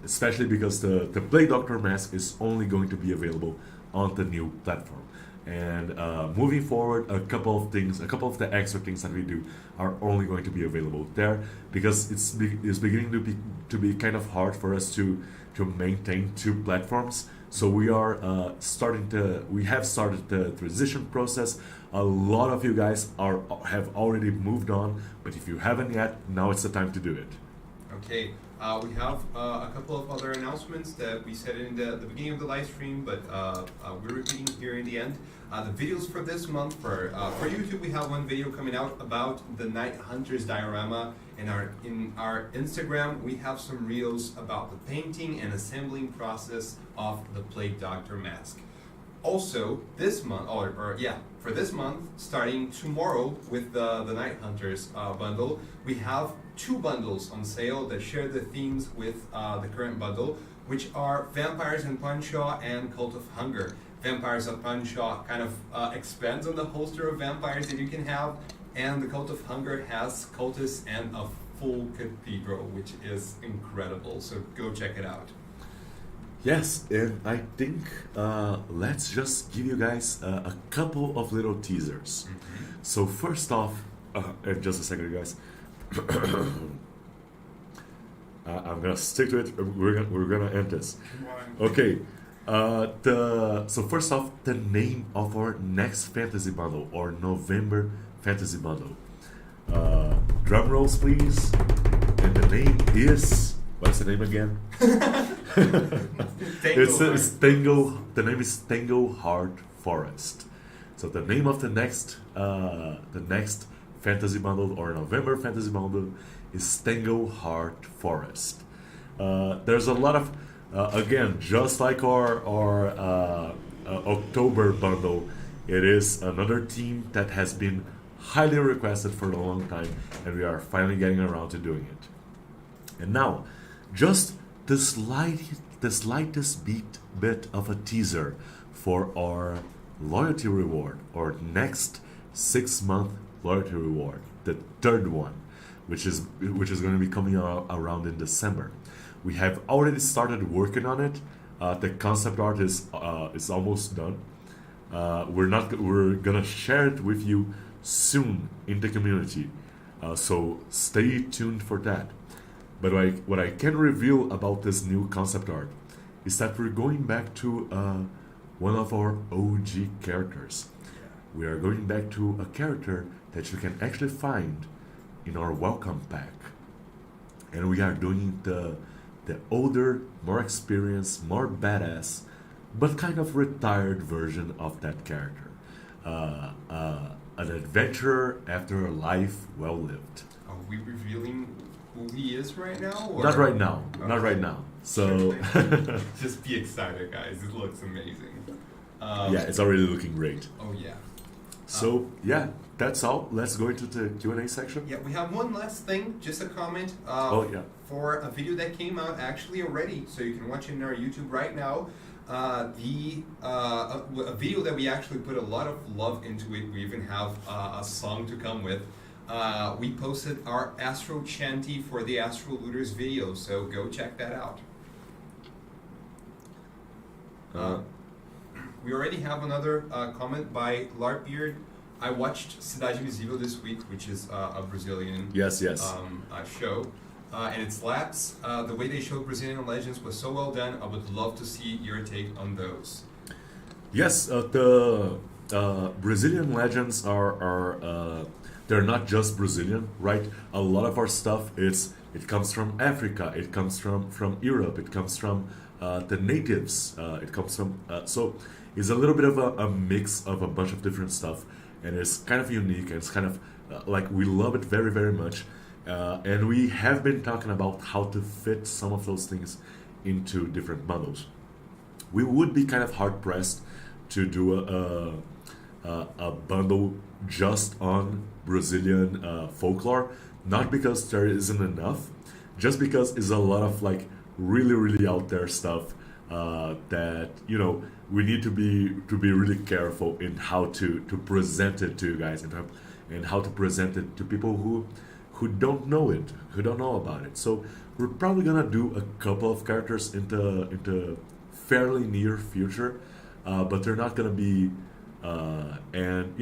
Especially because the Plague Doctor mask is only going to be available on the new platform. And moving forward, a couple of the extra things that we do are only going to be available there, because it's beginning to be kind of hard for us to maintain two platforms. So we have started the transition process. A lot of you guys have already moved on, but if you haven't yet, now it's the time to do it. Okay, we have a couple of other announcements that we said in the beginning of the live stream, but we're repeating here in the end. The videos for this month, for YouTube, we have one video coming out about the Night Hunters diorama. In our Instagram, we have some reels about the painting and assembling process of the Plague Doctor mask. Also, this month, for this month, starting tomorrow with the Night Hunters bundle, we have two bundles on sale that share the themes with the current bundle, which are Vampires and Panshaw and Cult of Hunger. Vampires of Panshaw kind of expands on the holster of vampires that you can have, and the Cult of Hunger has cultists and a full cathedral, which is incredible. So go check it out. Yes, and I think let's just give you guys a couple of little teasers. Mm-hmm. So first off, and just a second, you guys. I'm gonna stick to it. We're gonna end this. Okay. So first off, the name of our next fantasy bundle, or November fantasy bundle. Drum rolls, please. And the name is, what's the name again? It's Tango. The name is Tango Heart Forest. So the name of the next fantasy bundle, or November fantasy bundle, is Tango Heart Forest. There's a lot of again, just like our October bundle, it is another theme that has been highly requested for a long time, and we are finally getting around to doing it. And now, just the slightest bit of a teaser for our loyalty reward, or next 6-month loyalty reward, the third one, which is going to be coming around in December. We have already started working on it. The concept art is almost done. We're gonna share it with you soon in the community. So stay tuned for that. But what I can reveal about this new concept art is that we're going back to one of our OG characters. We are going back to a character that you can actually find in our welcome pack, and we are doing the older, more experienced, more badass, but kind of retired version of that character. An adventurer after a life well lived. Are we revealing who he is right now? Or? Not right now. Okay. Not right now. So just be excited, guys. It looks amazing. yeah, it's already looking great. Oh yeah. So yeah, that's all. Let's go into the Q&A section. Yeah, we have one last thing, just a comment. For a video that came out actually already, so you can watch it in our YouTube right now. A video that we actually put a lot of love into it. We even have a song to come with. we posted our Astro Chanty for the Astro Looters video, so go check that out. We already have another comment by Larbeard. I watched Cidade Invisível this week, which is a Brazilian Yes. show, and it slaps. The way they showed Brazilian legends was so well done. I would love to see your take on those. Yes, the Brazilian legends are they're not just Brazilian, right? A lot of our stuff it comes from Africa, it comes from Europe, it comes from the natives, it comes from so it's a little bit of a mix of a bunch of different stuff, and it's kind of unique, and it's kind of like we love it very, very much, and we have been talking about how to fit some of those things into different bundles. We would be kind of hard pressed to do a bundle just on Brazilian folklore, not because there isn't enough, just because it's a lot of like really, really out there stuff that we need to be really careful in how to present it to you guys, and how to present it to people who don't know it, who don't know about it. So we're probably gonna do a couple of characters into fairly near future, but they're not gonna be and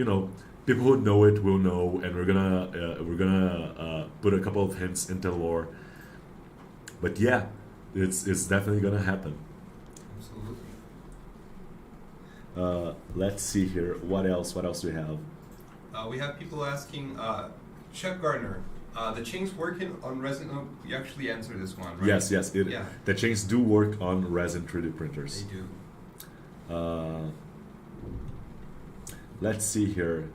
people who know it will know, and we're gonna put a couple of hints into lore. But yeah, it's definitely gonna happen. Absolutely. Let's see here. What else do we have? We have people asking, Chuck Gardner, the chains working on resin. Oh, you actually answered this one, right? Yes. Yeah. The chains do work on resin 3D printers. They do. Let's see here.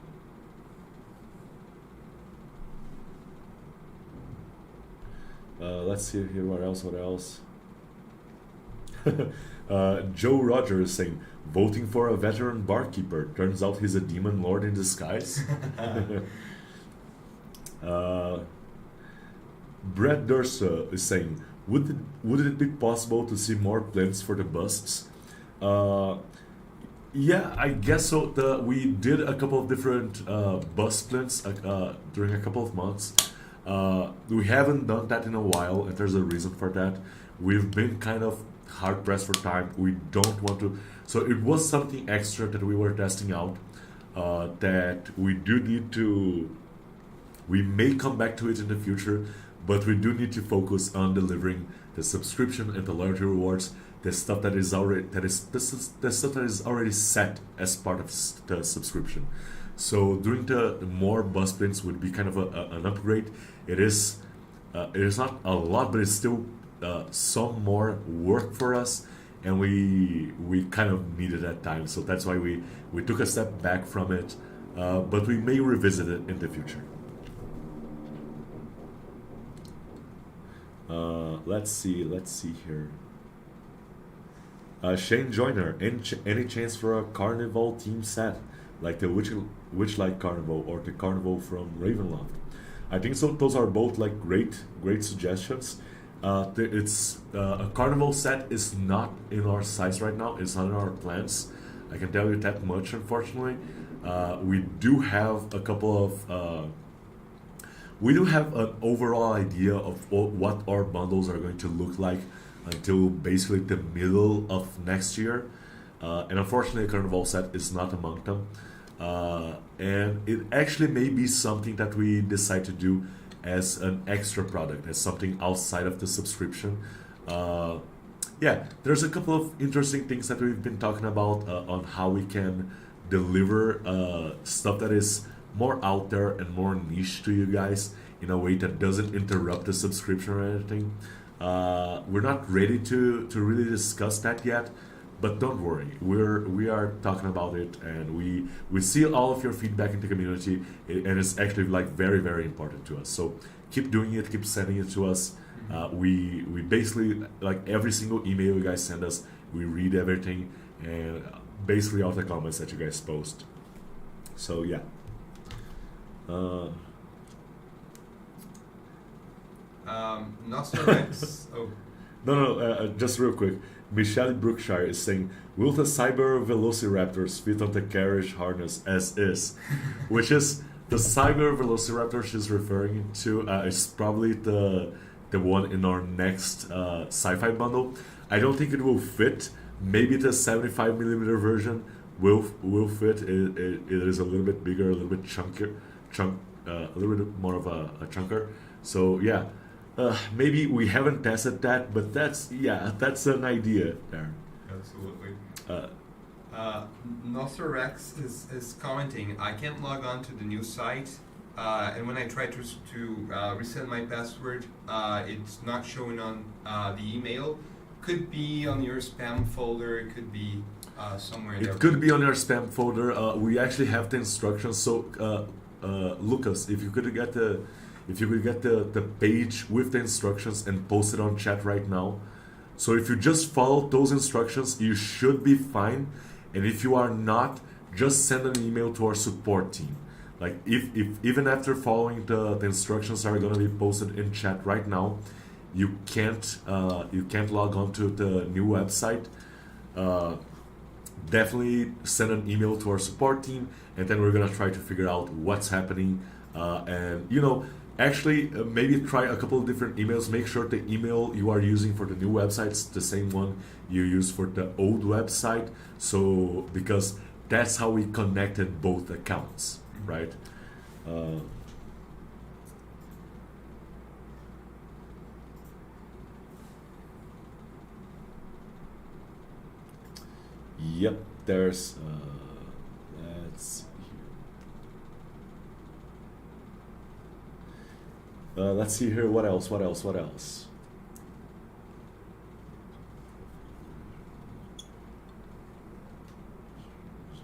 Let's see here. What else? Joe Rogers is saying, voting for a veteran barkeeper. Turns out he's a demon lord in disguise. Brett Dursa is saying, would it be possible to see more plinths for the busts? Yeah, I guess so. We did a couple of different bust plinths during a couple of months. We haven't done that in a while, and there's a reason for that. We've been kind of hard pressed for time. We don't want to. So it was something extra that we were testing out. That we do need to. We may come back to it in the future, but we do need to focus on delivering the subscription and the loyalty rewards. The stuff that is already set as part of the subscription. So doing the more bus prints would be kind of an upgrade. It is not a lot, but it's still some more work for us, and we kind of needed that time. So that's why we took a step back from it, but we may revisit it in the future. Let's see here. Shane Joyner, any chance for a carnival team set, like the Witchlight Carnival or the Carnival from Ravenloft? I think so. Those are both like great suggestions. It's a carnival set is not in our size right now. It's not in our plans. I can tell you that much. Unfortunately, we do have a couple of. We do have an overall idea of what our bundles are going to look like until basically the middle of next year, and unfortunately, a carnival set is not among them. And it actually may be something that we decide to do as an extra product, as something outside of the subscription. Yeah, there's a couple of interesting things that we've been talking about on how we can deliver stuff that is more out there and more niche to you guys in a way that doesn't interrupt the subscription or anything. We're not ready to really discuss that yet, but don't worry, we are talking about it, and we see all of your feedback in the community, and it's actually like very, very important to us. So keep doing it, keep sending it to us. We basically, like, every single email you guys send us, we read everything, and basically all the comments that you guys post. So yeah. Nostradamus. Oh. No, just real quick. Michelle Brookshire is saying, will the Cyber Velociraptors fit on the carriage harness as is? Which is The Cyber Velociraptor she's referring to is probably the one in our next sci-fi bundle. I don't think it will fit. Maybe the 75mm version will fit. It is a little bit bigger, a little bit chunkier, a little bit more of a chunker. So yeah, maybe we haven't tested that, but that's an idea there. Absolutely. Uh, Nosserex is commenting, I can't log on to the new site, and when I try to reset my password, it's not showing on the email. Could be on your spam folder, it could be somewhere there. It could be on your spam folder. We actually have the instructions. So, Lucas, if you could get the page with the instructions and post it on chat right now. So if you just follow those instructions, you should be fine. And if you are not, just send an email to our support team. Like if even after following the instructions are gonna be posted in chat right now, you can't log on to the new website. Definitely send an email to our support team, and then we're gonna try to figure out what's happening. And actually, maybe try a couple of different emails. Make sure the email you are using for the new website is the same one you use for the old website. So because that's how we connected both accounts, right? Yep, there's let's see here. Let's see here, what else?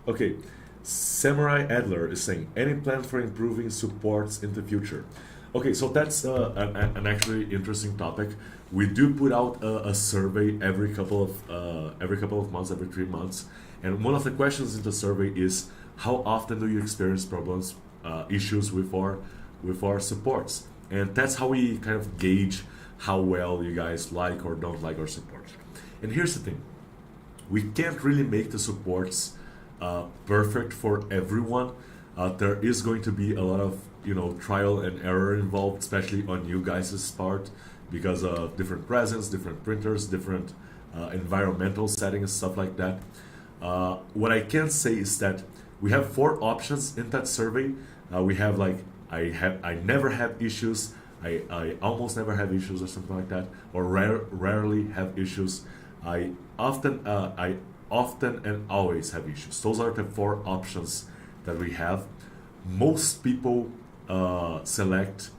Okay, Samurai Adler is saying, any plan for improving supports in the future? Okay, so that's an actually interesting topic. We do put out a survey every couple of months, every 3 months, and one of the questions in the survey is, how often do you experience problems, issues with our supports? And that's how we kind of gauge how well you guys like or don't like our support. And here's the thing, we can't really make the supports perfect for everyone. There is going to be a lot of trial and error involved, especially on you guys' part, because of different presence, different printers, different environmental settings, stuff like that. What I can say is that we have 4 options in that survey. We have like I never have issues, I almost never have issues, or something like that, or rarely have issues. I often and always have issues. Those are the 4 options that we have. Most people select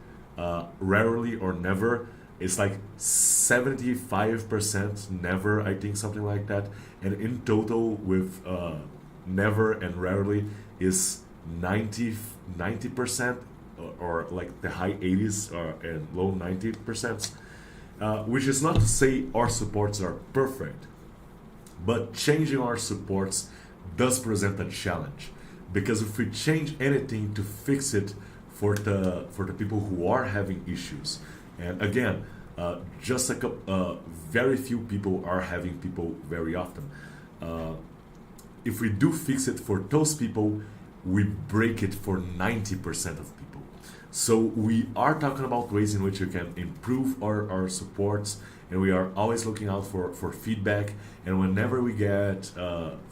rarely or never. It's like 75% never, I think, something like that. And in total with never and rarely is 90%, or like the high 80s and low 90%, which is not to say our supports are perfect, but changing our supports does present a challenge, because if we change anything to fix it for the people who are having issues, and again, just very few people are having people very often. If we do fix it for those people, we break it for 90% of people. So we are talking about ways in which you can improve our supports, and we are always looking out for feedback. And whenever we get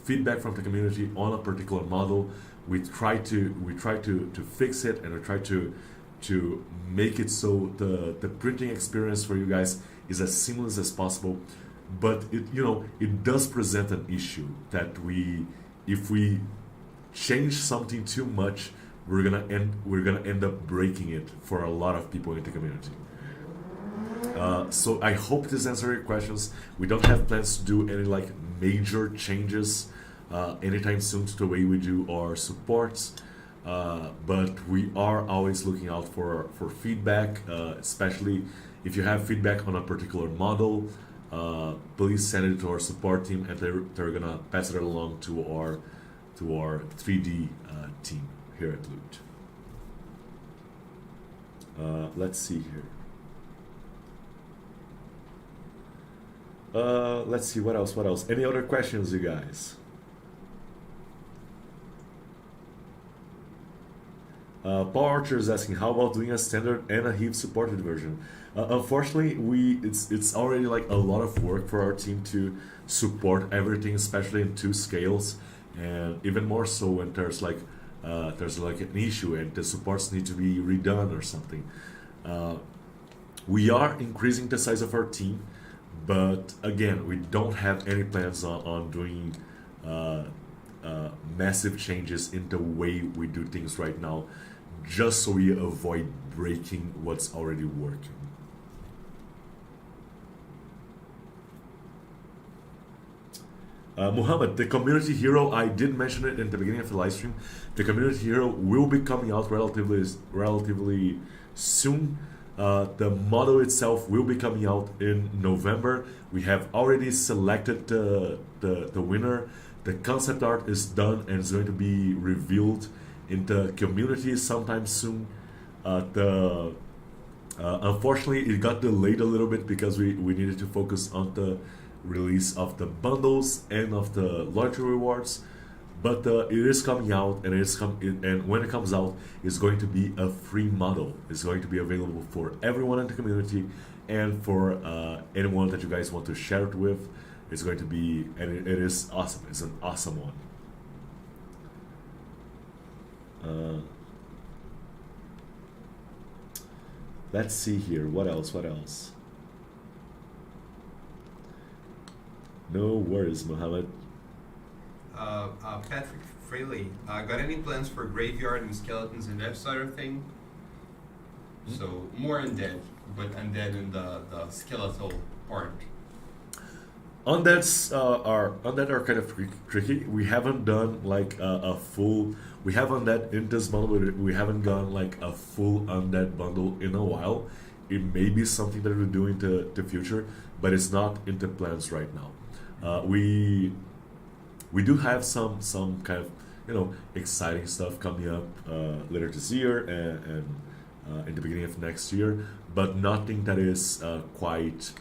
feedback from the community on a particular model, we try to fix it, and we try to make it so the printing experience for you guys is as seamless as possible. But it does present an issue that if we change something too much, we're gonna end up breaking it for a lot of people in the community. So I hope this answers your questions. We don't have plans to do any like major changes anytime soon to the way we do our supports, but we are always looking out for feedback, especially if you have feedback on a particular model. Please send it to our support team, and they're gonna pass it along to our 3D team here at Loot. Let's see here. Let's see, what else? Any other questions, you guys? Paul Archer is asking, how about doing a standard and a heave supported version? Unfortunately, it's already like a lot of work for our team to support everything, especially in 2 scales, and even more so when there's like an issue and the supports need to be redone or something. We are increasing the size of our team, but again, we don't have any plans on doing massive changes in the way we do things right now, just so we avoid breaking what's already working. Muhammad, the community hero, I did mention it in the beginning of the live stream. The community hero will be coming out relatively soon. The model itself will be coming out in November. We have already selected the winner. The concept art is done and is going to be revealed in the community sometime soon. Unfortunately, it got delayed a little bit because we needed to focus on the release of the bundles and of the loyalty rewards. But it is coming out, and and when it comes out, it's going to be a free model. It's going to be available for everyone in the community, and for anyone that you guys want to share it with. It's going to be, and it is awesome. It's an awesome one. Let's see here. What else? What else? No worries, Mohammed. Patrick Fraley, got any plans for graveyard and skeletons and that sort of thing? So more undead, but undead in the skeletal part. Undead are kind of tricky. We haven't done like a full. We have undead in this bundle, but we haven't done like a full undead bundle in a while. It may be something that we'll do into the future, but it's not in the plans right now. We do have some kind of exciting stuff coming up later this year and in the beginning of next year, but nothing that is quite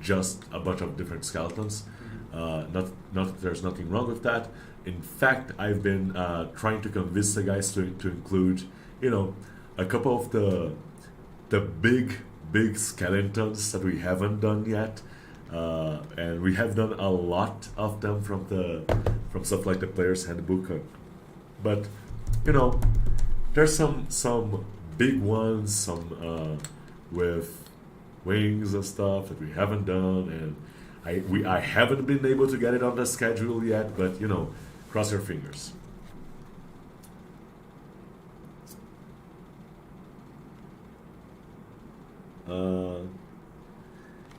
just a bunch of different skeletons. Not there's nothing wrong with that. In fact, I've been trying to convince the guys to include a couple of the big skeletons that we haven't done yet. And we have done a lot of them from stuff like the player's handbook, but there's some big ones, some with wings and stuff that we haven't done, and I haven't been able to get it on the schedule yet, but cross your fingers.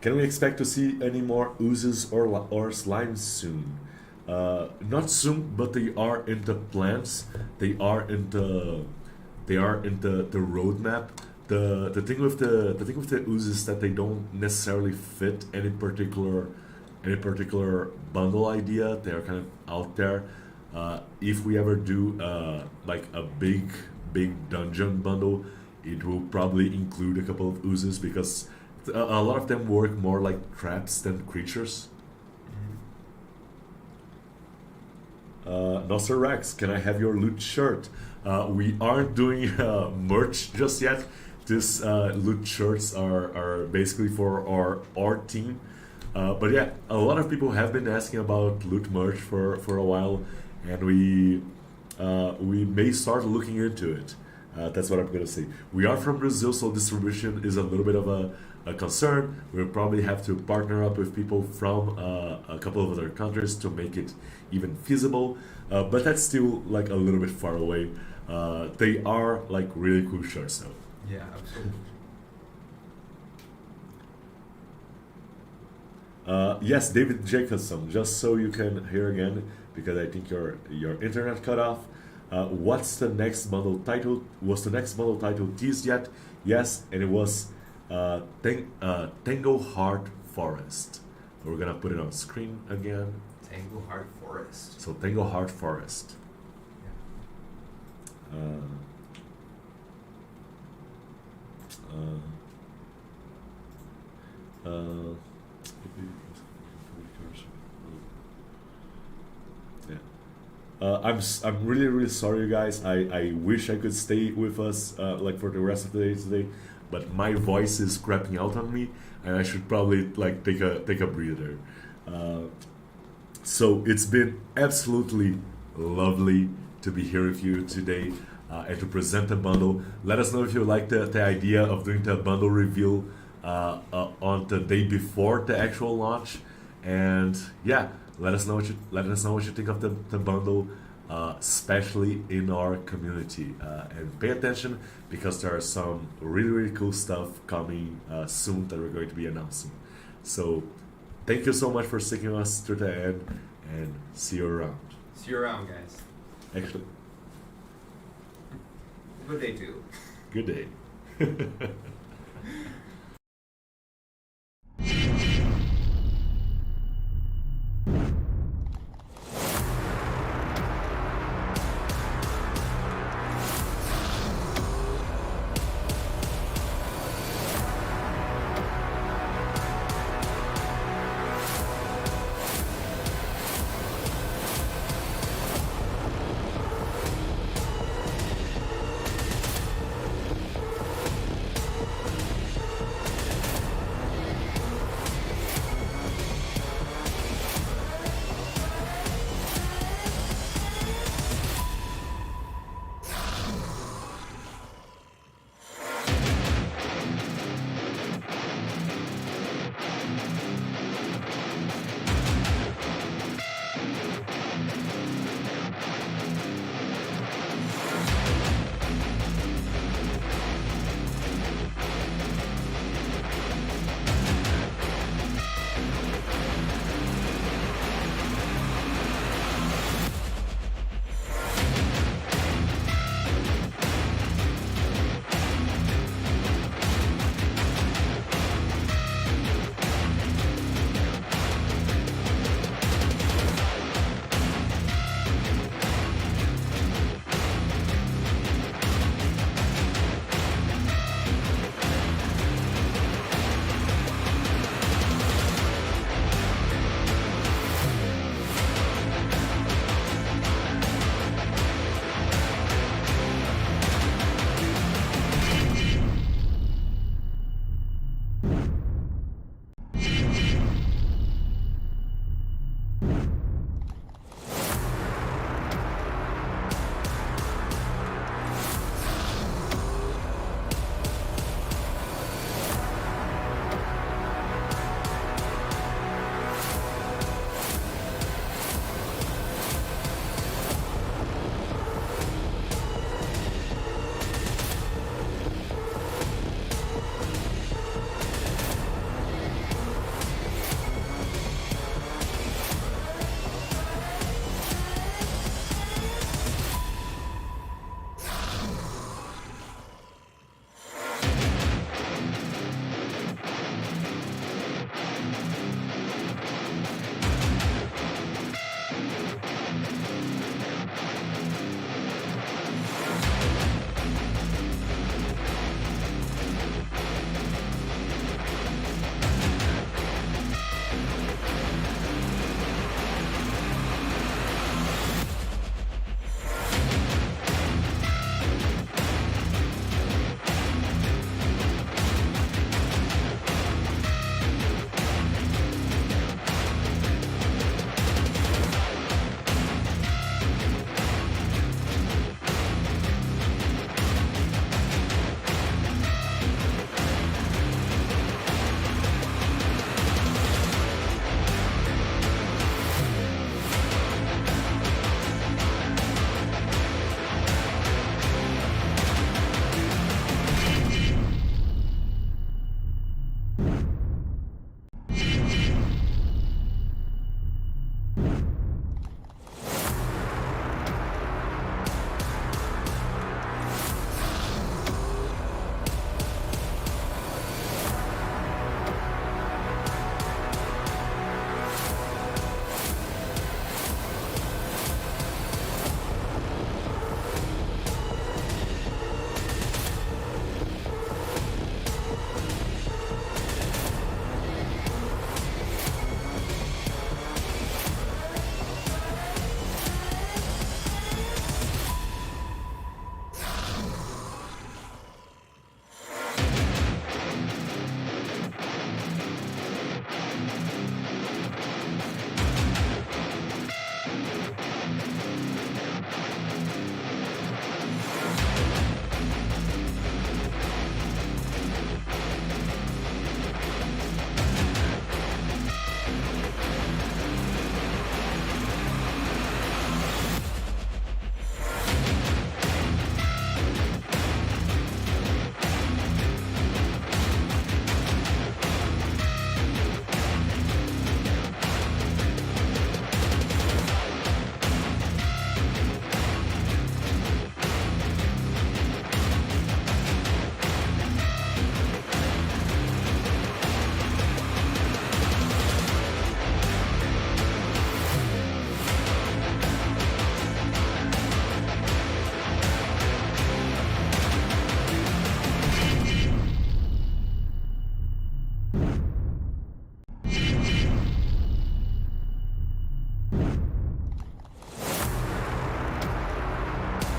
Can we expect to see any more oozes or slimes soon? Not soon, but they are in the plans. They are in the roadmap. The thing with the oozes is that they don't necessarily fit any particular bundle idea. They are kind of out there. If we ever do like a big dungeon bundle, it will probably include a couple of oozes because a lot of them work more like traps than creatures. Nosser Rex, can I have your loot shirt? We aren't doing merch just yet. These loot shirts are basically for our team. But yeah, a lot of people have been asking about loot merch for a while, and we may start looking into it. That's what I'm gonna say. We are from Brazil, so distribution is a little bit of a concern. We'll probably have to partner up with people from a couple of other countries to make it even feasible, but that's still like a little bit far away. They are like really cool shirts though. Yeah, absolutely. Yes, David Jacobson, just so you can hear again, because I think your internet cut off. What's the next bundle title? Was the next bundle title teased yet? Yes, and it was Tango Heart Forest. We're gonna put it on screen again. Tango Heart Forest. So Tango Heart Forest. Yeah. I'm really really sorry, you guys. I wish I could stay with us like for the rest of the day today, but my voice is crapping out on me, and I should probably like take a breather. Uh, so it's been absolutely lovely to be here with you today and to present the bundle. Let us know if you like the idea of doing the bundle reveal on the day before the actual launch, and yeah, let us know what you think of the bundle, especially in our community. And pay attention because there are some really really cool stuff coming soon that we're going to be announcing. So thank you so much for sticking with us to the end, and see you around. See you around, guys. Actually, Good day, too. good day.